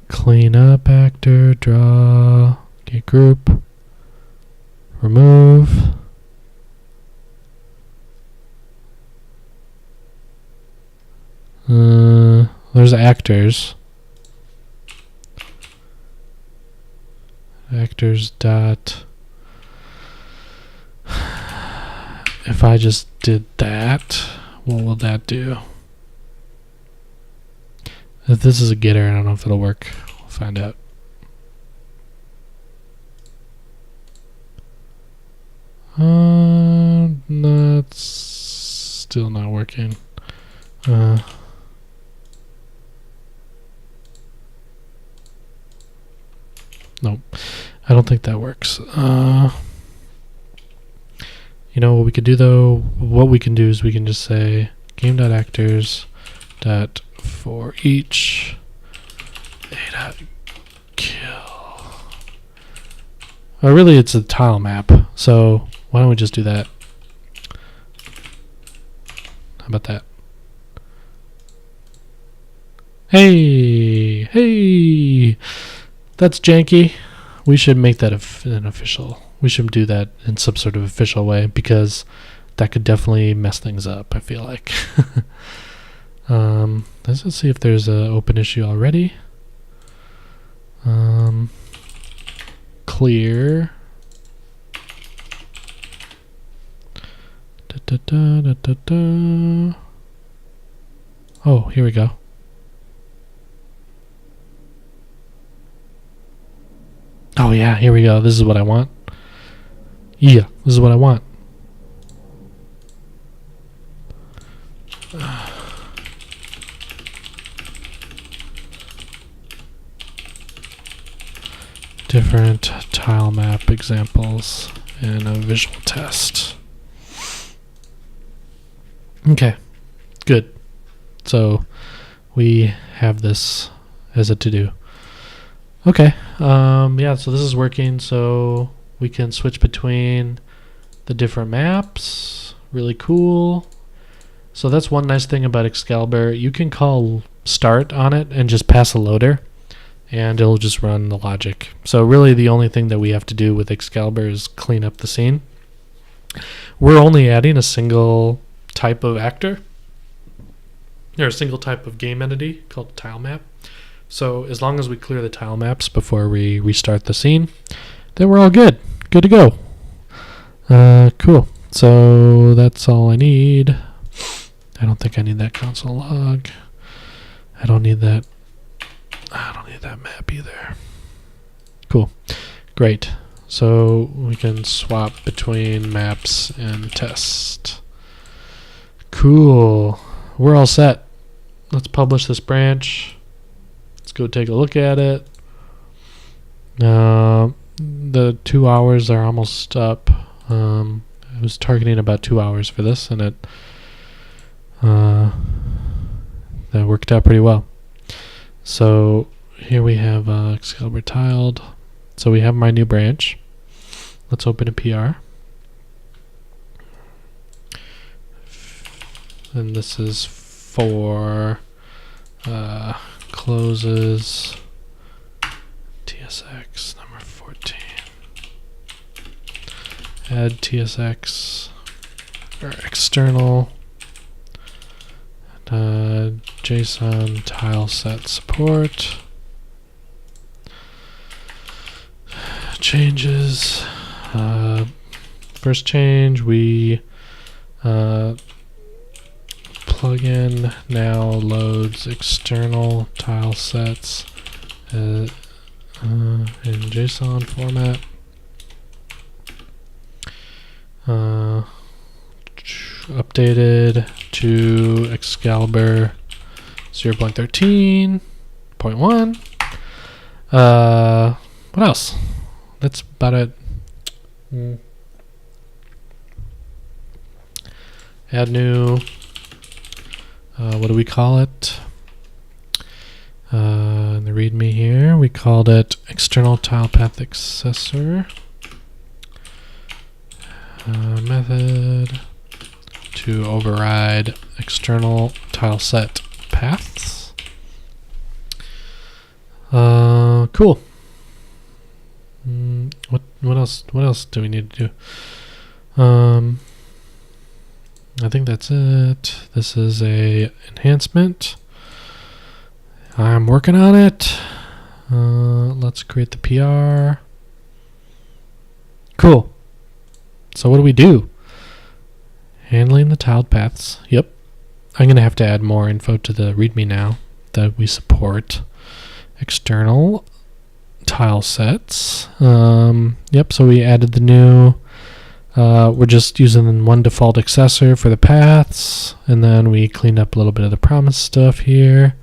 Clean up actor, draw, get group, remove. There's actors. Actors dot. If I just did that, what will that do? If this is a getter, I don't know if it'll work. We'll find out. That's still not working. Nope, I don't think that works. You know what we could do though? What we can do is we can just say game.actors.forEach a.kill. Or really it's a tile map, so why don't we just do that? How about that? Hey! That's janky. We should make that an official. We should do that in some sort of official way because that could definitely mess things up, I feel like. Let's just see if there's an open issue already. Clear. Oh, here we go. Oh yeah, here we go. This is what I want. Yeah, this is what I want. Different tile map examples in a visual test. Okay, good. So we have this as a to-do. Okay, yeah, so this is working, so we can switch between the different maps. Really cool. So that's one nice thing about Excalibur. You can call start on it and just pass a loader, and it'll just run the logic. So really the only thing that we have to do with Excalibur is clean up the scene. We're only adding a single type of actor, or a single type of game entity called tile map. So as long as we clear the tile maps before we restart the scene, then we're all good. Good to go. Cool. So that's all I need. I don't think I need that console log. I don't need that map either. Cool. Great. So we can swap between maps and test. Cool. We're all set. Let's publish this branch. Let's go take a look at it. The 2 hours are almost up. I was targeting about 2 hours for this, and that worked out pretty well. So here we have Excalibur tiled. So we have my new branch. Let's open a PR. And this is for closes TSX number 14. Add TSX or external JSON tile set support. Changes. First change, we plugin now loads external tile sets in JSON format. Updated to Excalibur 0.13.1. What else? That's about it. Add new. What do we call it? In the README here, we called it external tile path accessor. Method to override external tile set paths. Cool. What else? What else do we need to do? I think that's it. This is a enhancement. I'm working on it. Let's create the PR. Cool. So what do we do? Handling the tiled paths. Yep. I'm going to have to add more info to the README now that we support. external tile sets. Yep, so we added the new, we're just using one default accessor for the paths, and then we cleaned up a little bit of the promise stuff here.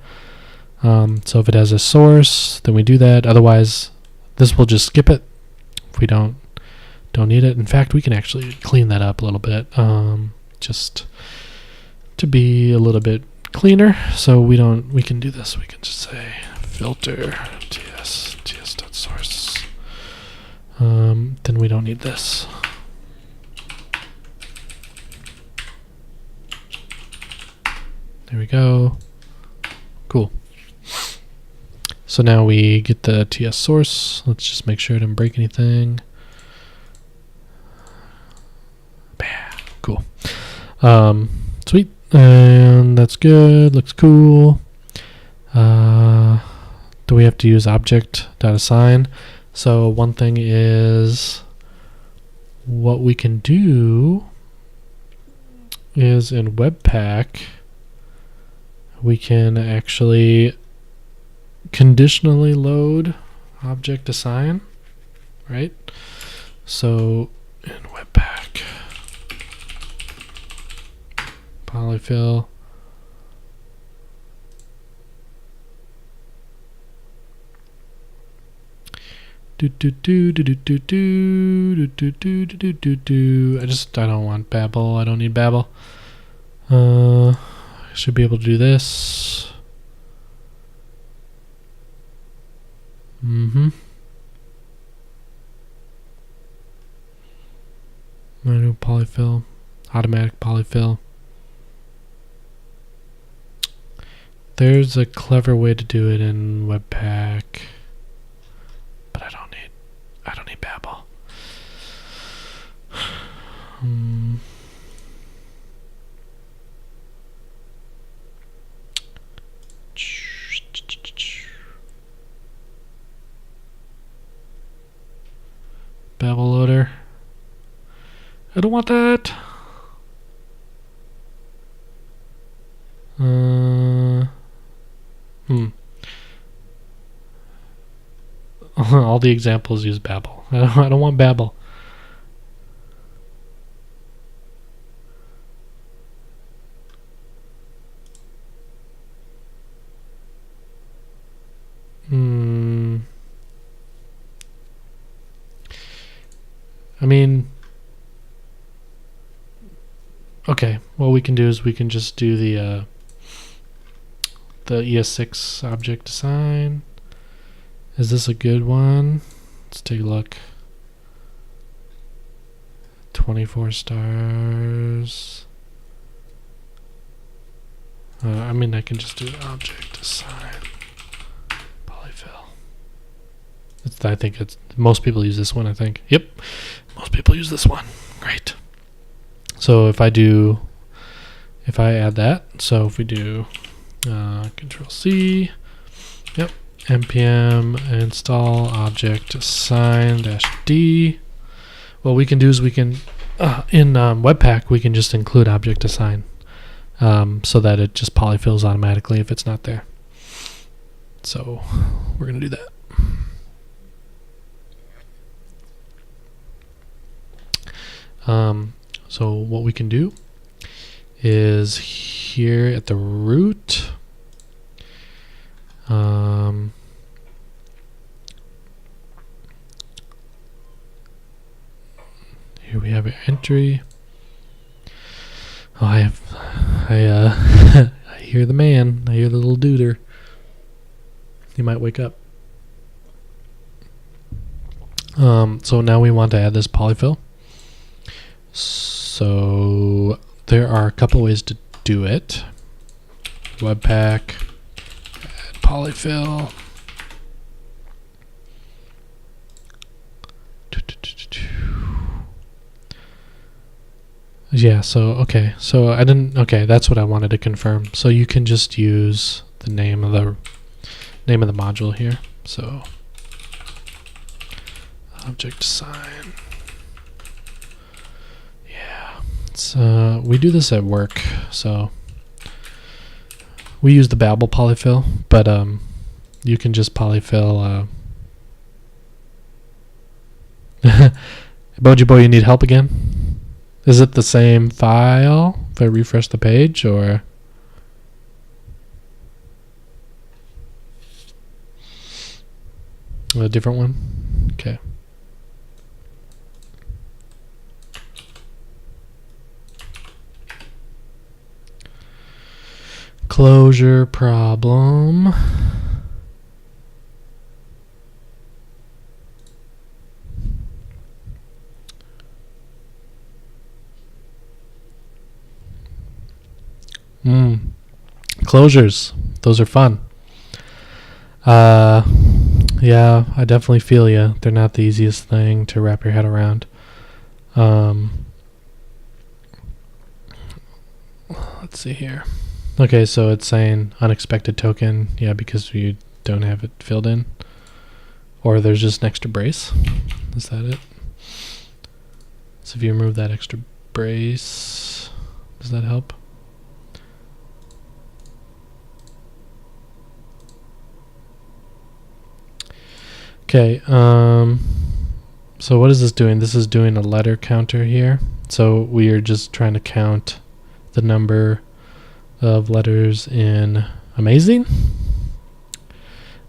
So if it has a source, then we do that. Otherwise, this will just skip it if we don't need it. In fact, we can actually clean that up a little bit, just to be a little bit cleaner. So we can do this. We can just say filter ts.source. Then we don't need this. There we go. Cool. So now we get the TS source. Let's just make sure it didn't break anything. Cool. Sweet. And that's good. Looks cool. Do we have to use object.assign? So one thing is, what we can do is in Webpack, we can actually conditionally load object assign, right? So in Webpack, polyfill, I don't want Babel. I don't need Babel. I should be able to do this. Manual polyfill, automatic polyfill. There's a clever way to do it in Webpack, but I don't need Babel. Babel loader. I don't want that. All the examples use Babel. I don't want Babel. I mean, okay, what we can do is we can just do the ES6 object assign. Is this a good one? Let's take a look. 24 stars. I mean, I can just do object assign polyfill. I think it's most people use this one. I think. Yep, most people use this one. Great. So if I add that, so if we do Control C, yep, npm install object assign -d. What we can do is we can in Webpack we can just include object assign, so that it just polyfills automatically if it's not there. So we're gonna do that. So what we can do is here at the root, here we have an entry. Oh, I hear the man. I hear the little duder. He might wake up. So now we want to add this polyfill. So there are a couple ways to do it. Webpack, add polyfill. Yeah, so okay. So I didn't that's what I wanted to confirm. So you can just use the name of the module here. So object assign. We do this at work, so we use the Babel polyfill, but you can just polyfill. Emoji Boy, you need help again? Is it the same file if I refresh the page, or? A different one? Okay. Closure problem. Closures. Those are fun. Yeah, I definitely feel you. They're not the easiest thing to wrap your head around. Let's see here. Okay, so it's saying unexpected token. Yeah, because you don't have it filled in. Or there's just an extra brace. Is that it? So if you remove that extra brace, does that help? Okay, so what is this doing? This is doing a letter counter here. So we are just trying to count the number of letters in Amazing.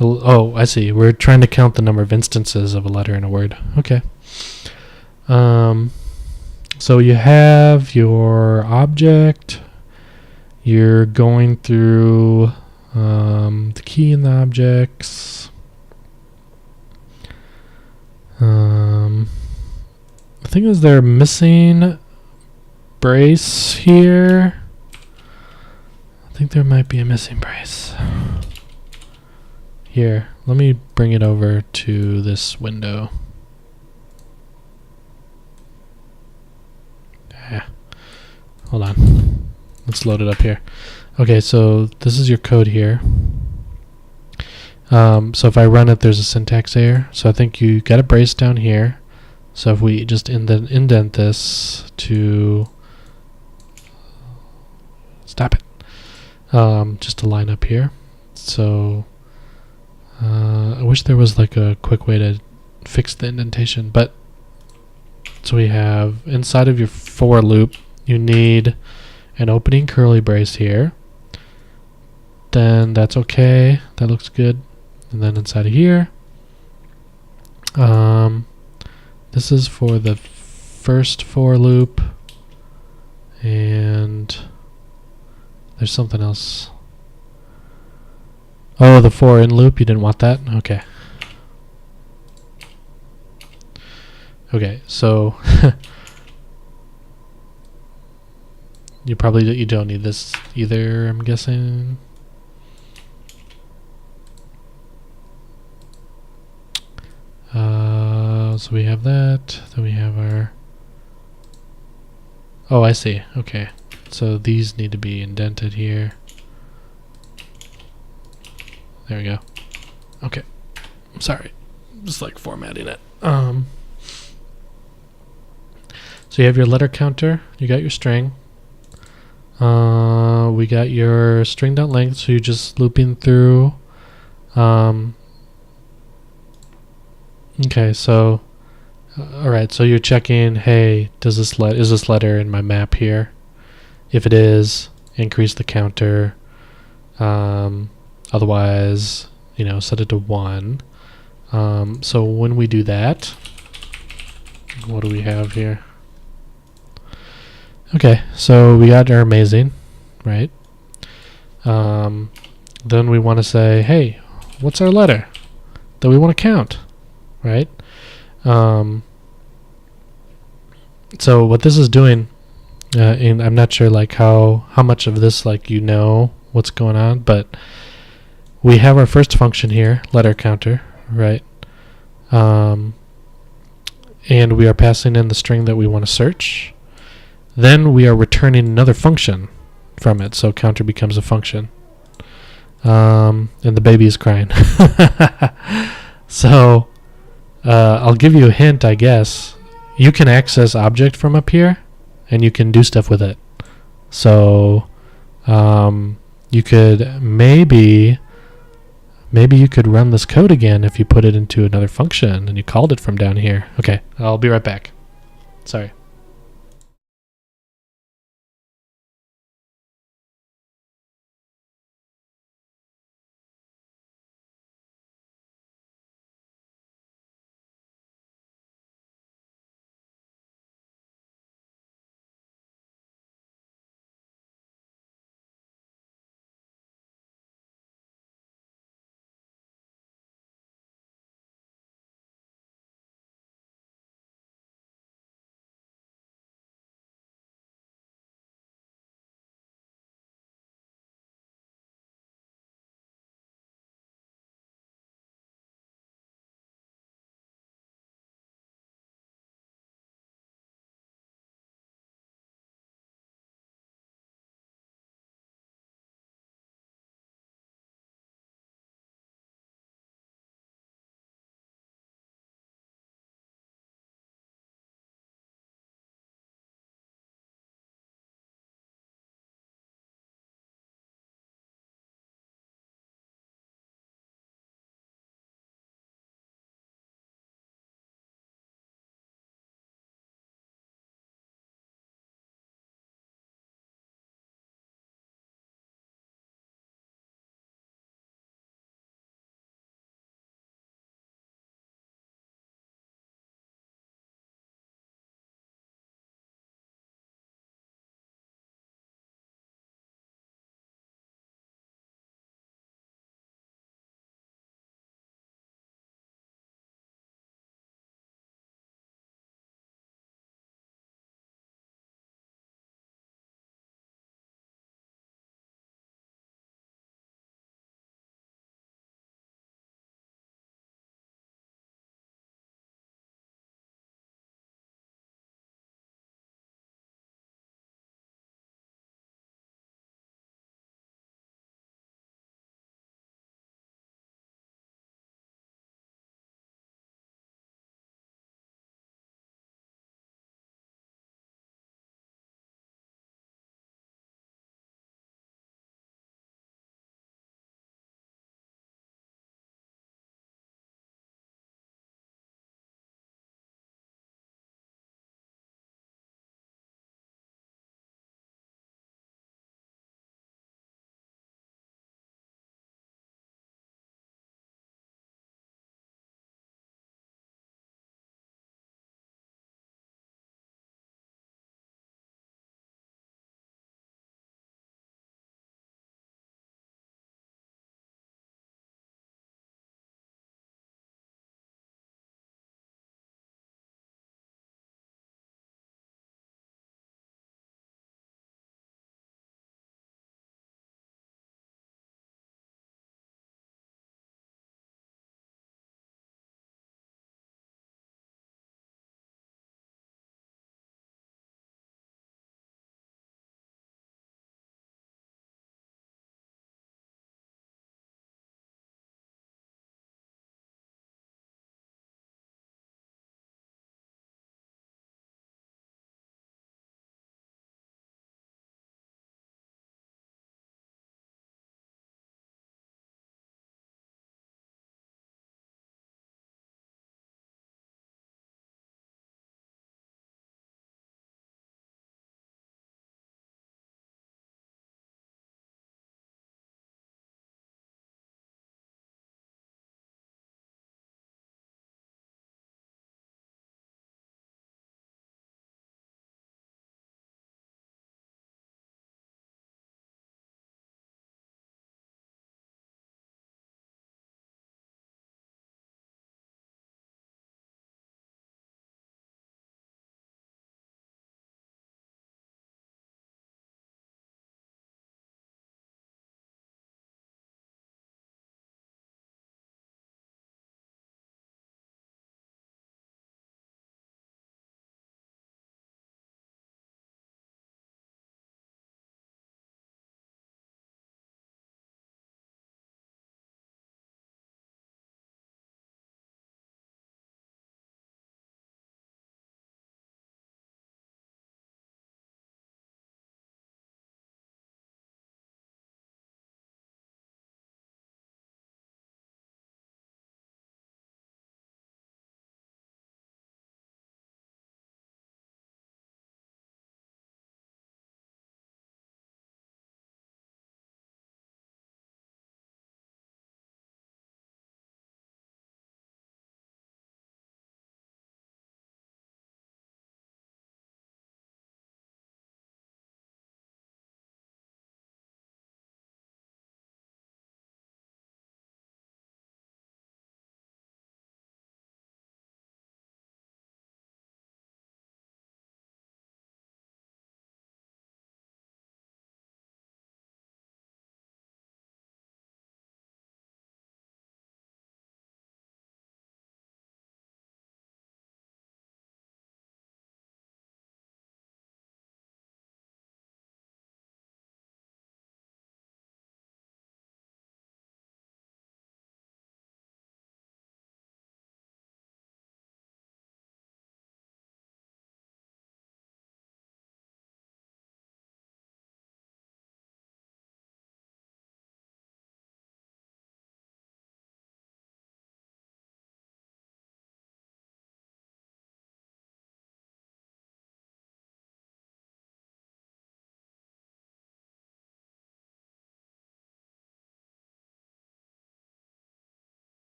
Oh, I see. We're trying to count the number of instances of a letter in a word. Okay. So you have your object. You're going through the key in the objects. I think is there missing brace here. I think there might be a missing brace. Here, let me bring it over to this window. Yeah. Hold on. Let's load it up here. Okay, so this is your code here. So if I run it, there's a syntax error. So I think you got a brace down here. So if we just indent this to stop it, just to line up here. So I wish there was like a quick way to fix the indentation, but so we have inside of your for loop, you need an opening curly brace here. Then that's okay. That looks good. And then inside of here, this is for the first for loop, and there's something else. Oh, the for in loop, you didn't want that? Okay. Okay, so you don't need this either, I'm guessing. So we have that, then we have our, oh, I see, okay. So these need to be indented here. There we go. Okay, I'm sorry, just like formatting it. So you have your letter counter, you got your string. We got your string.length, so you're just looping through. Okay, so alright, so you're checking, hey, is this letter in my map here? If it is, increase the counter. Otherwise, set it to 1. So when we do that, what do we have here? Okay, so we got our amazing, right? Then we want to say, hey, what's our letter that we want to count, right? So what this is doing, and I'm not sure like how much of this what's going on, but we have our first function here, letter counter, right? And we are passing in the string that we want to search. Then we are returning another function from it, so counter becomes a function. And the baby is crying. So I'll give you a hint, I guess. You can access object from up here, and you can do stuff with it. So you could maybe Maybe you could run this code again if you put it into another function and you called it from down here. Okay, I'll be right back. Sorry.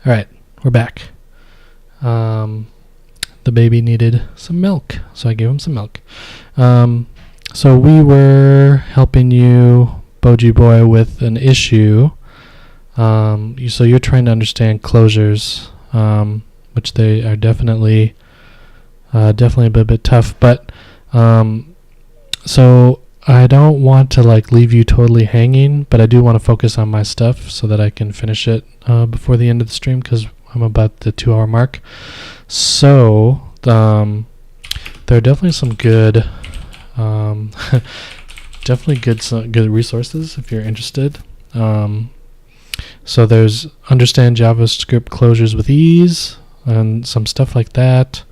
All right, we're back. The baby needed some milk, so I gave him some milk. So we were helping you, Boji Boy, with an issue. So you're trying to understand closures, which they are definitely a bit tough. But so I don't want to like leave you totally hanging, but I do want to focus on my stuff so that I can finish it before the end of the stream, because I'm about the 2-hour mark. So there are definitely some good, good resources if you're interested. So there's Understand JavaScript Closures with Ease and some stuff like that.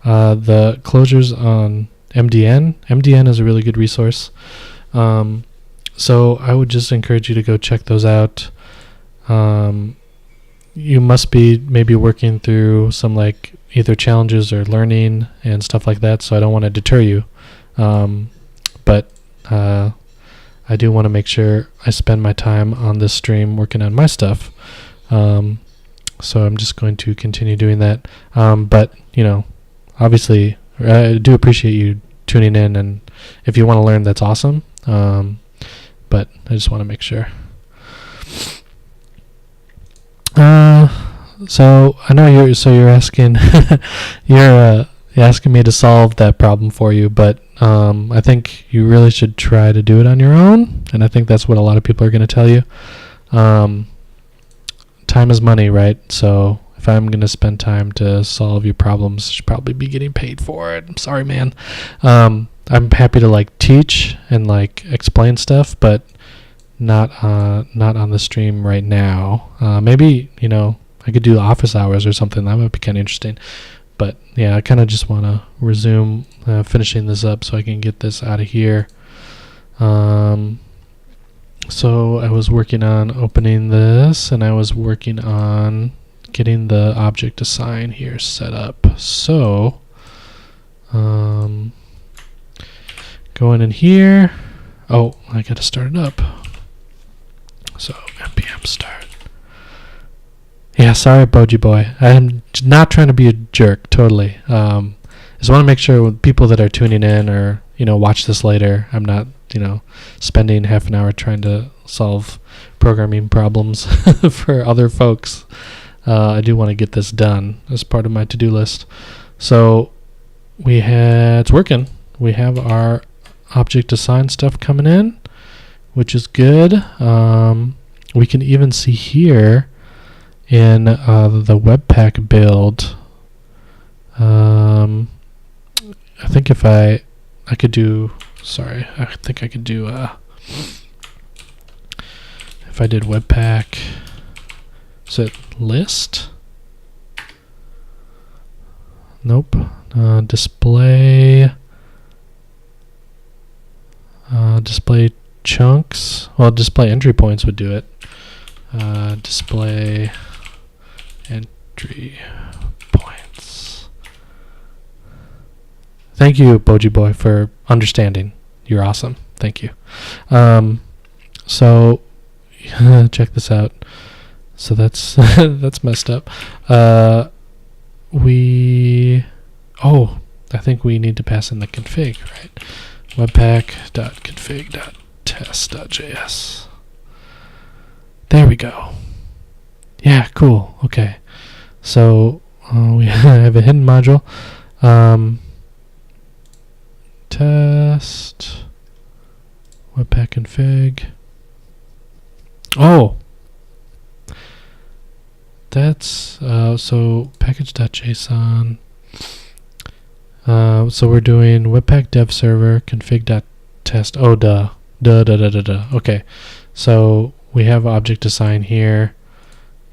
The closures on MDN is a really good resource. So I would just encourage you to go check those out. You must be maybe working through some like either challenges or learning and stuff like that, so I don't want to deter you. But I do want to make sure I spend my time on this stream working on my stuff. So I'm just going to continue doing that. But, obviously, I do appreciate you tuning in, and if you want to learn, that's awesome. But I just want to make sure. So I know you're asking you're asking me to solve that problem for you, but I think you really should try to do it on your own, and I think that's what a lot of people are going to tell you. Time is money, right? So if I'm going to spend time to solve your problems, I should probably be getting paid for it. I'm sorry, man. I'm happy to like teach and like explain stuff, but not on the stream right now. Maybe I could do office hours or something. That might be kind of interesting. But yeah, I kind of just want to resume finishing this up so I can get this out of here. So I was working on opening this, and I was working on getting the object assign here set up. So going in here. Oh, I got to start it up. So npm start. Yeah, sorry, Boji Boy. I'm not trying to be a jerk, totally. Just want to make sure with people that are tuning in or, watch this later, I'm not, spending half an hour trying to solve programming problems for other folks. I do want to get this done as part of my to-do list. So it's working. We have our object assign stuff coming in, which is good. We can even see here in the Webpack build, I think I could do if I did Webpack, is it list? Nope. Display chunks. Well, display entry points would do it. Display entry points. Thank you, Boji Boy, for understanding. You're awesome. Thank you. So check this out. So that's that's messed up. I think we need to pass in the config, right? Webpack.config.test.js. There we go. Yeah, cool. Okay. So we have a hidden module. Test Webpack config. Oh, that's so package.json. So we're doing Webpack dev server config.test. Oh, duh. Okay. So we have object assign here.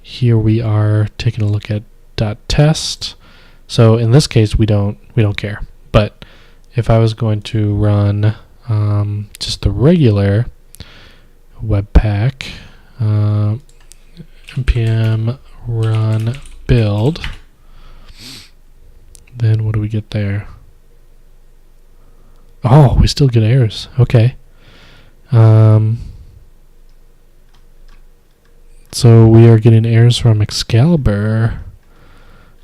Here we are taking a look at .test. So in this case, we don't care. But if I was going to run just the regular Webpack npm run build, then what do we get there? Oh, we still get errors. Okay. So we are getting errors from Excalibur.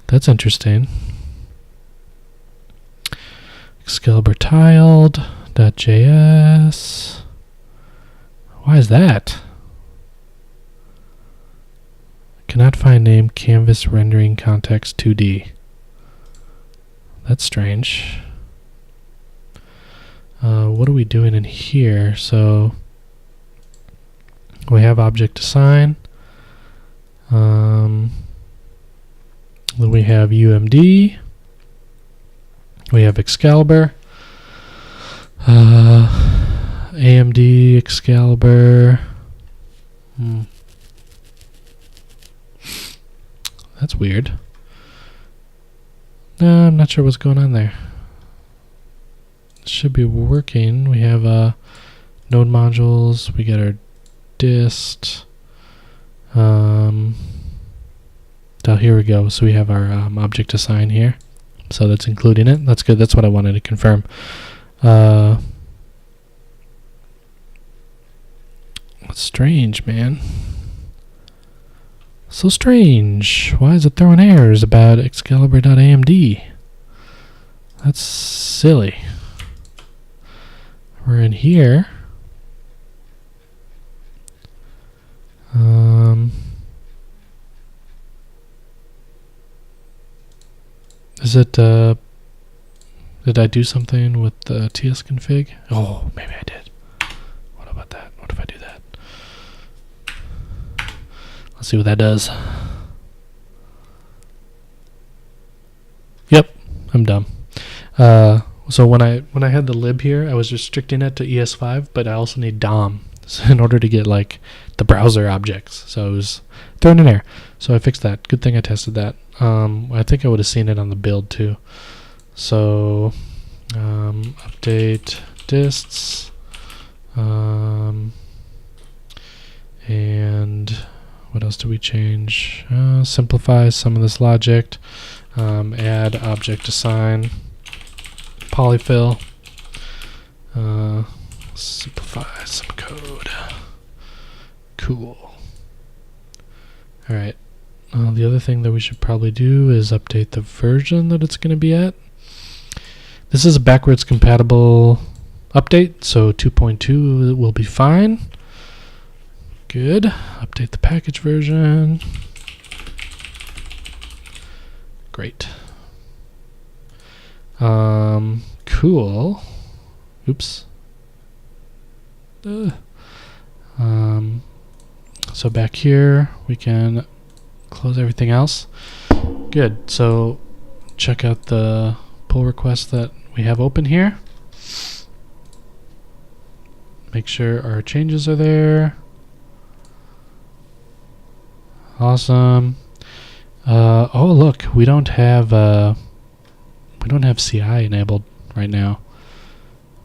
That's interesting. Excalibur tiled.js. Why is that? Cannot find name canvas rendering context 2D. That's strange. What are we doing in here? So we have object assign. Then we have UMD. We have Excalibur. AMD, Excalibur. That's weird. No, I'm not sure what's going on there. It should be working. We have node modules. We got our dist. Oh, here we go. So we have our object assign here. So that's including it. That's good. That's what I wanted to confirm. That's strange, man. So strange. Why is it throwing errors about Excalibur.amd? That's silly. We're in here. Is it, did I do something with the tsconfig? Oh, maybe I did. What about that? What if I do that? Let's see what that does. Yep, I'm dumb. So when I had the lib here, I was restricting it to ES5, but I also need DOM in order to get like the browser objects. So it was throwing an error. So I fixed that. Good thing I tested that. I think I would have seen it on the build too. So update dists, and what else do we change? Simplify some of this logic. Add object assign, polyfill. Simplify some code. Cool. All right. The other thing that we should probably do is update the version that it's going to be at. This is a backwards compatible update, so 2.2 will be fine. Good. Update the package version. Great. Cool. Oops. So back here we can close everything else. Good. So check out the pull request that we have open here. Make sure our changes are there. Awesome. Oh look, we don't have CI enabled right now.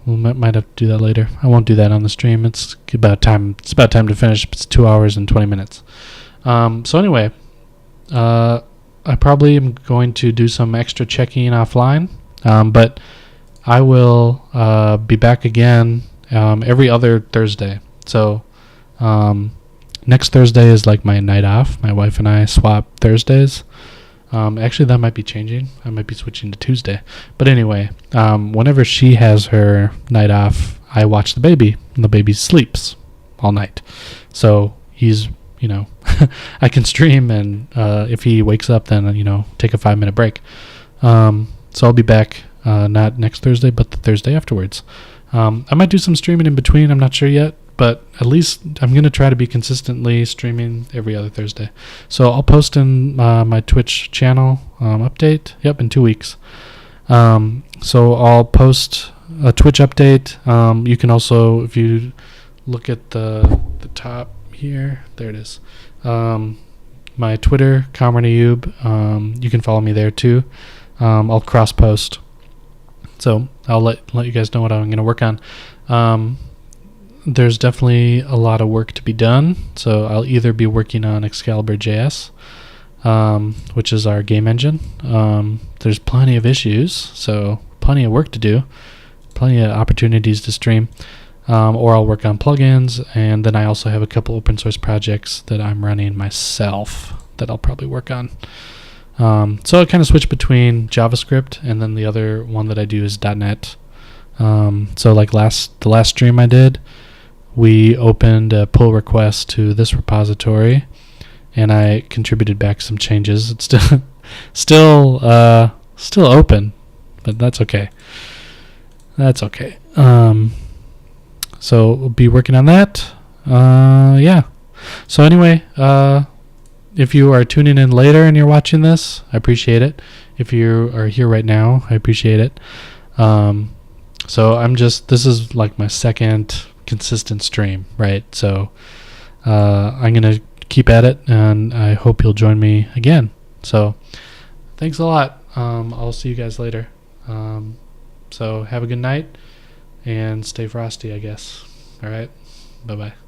We might have to do that later. I won't do that on the stream. It's about time. It's about time to finish. It's 2 hours and 20 minutes. So anyway, I probably am going to do some extra checking offline, but I will be back again every other Thursday. So next Thursday is like my night off. My wife and I swap Thursdays. Actually, that might be changing. I might be switching to Tuesday. But anyway, whenever she has her night off, I watch the baby, and the baby sleeps all night. So he's, I can stream, and if he wakes up, then, take a 5-minute break. So I'll be back not next Thursday, but the Thursday afterwards. I might do some streaming in between. I'm not sure yet. But at least I'm going to try to be consistently streaming every other Thursday. So I'll post in my Twitch channel update. Yep, in 2 weeks. So I'll post a Twitch update. You can also, if you look at the top here, there it is. My Twitter, Kamran Ayub. You can follow me there too. I'll cross post. So I'll let you guys know what I'm going to work on. There's definitely a lot of work to be done, so I'll either be working on Excalibur.js, which is our game engine. There's plenty of issues, so plenty of work to do, plenty of opportunities to stream. or I'll work on plugins, and then I also have a couple open source projects that I'm running myself that I'll probably work on. So I kind of switch between JavaScript, and then the other one that I do is .NET. So like the last stream I did, we opened a pull request to this repository, and I contributed back some changes. It's still open, but that's okay. That's okay. So we'll be working on that. Yeah. So anyway, if you are tuning in later and you're watching this, I appreciate it. If you are here right now, I appreciate it. So this is like my second consistent stream, right? So I'm going to keep at it, and I hope you'll join me again. So thanks a lot. I'll see you guys later. So have a good night and stay frosty, I guess. All right. Bye-bye.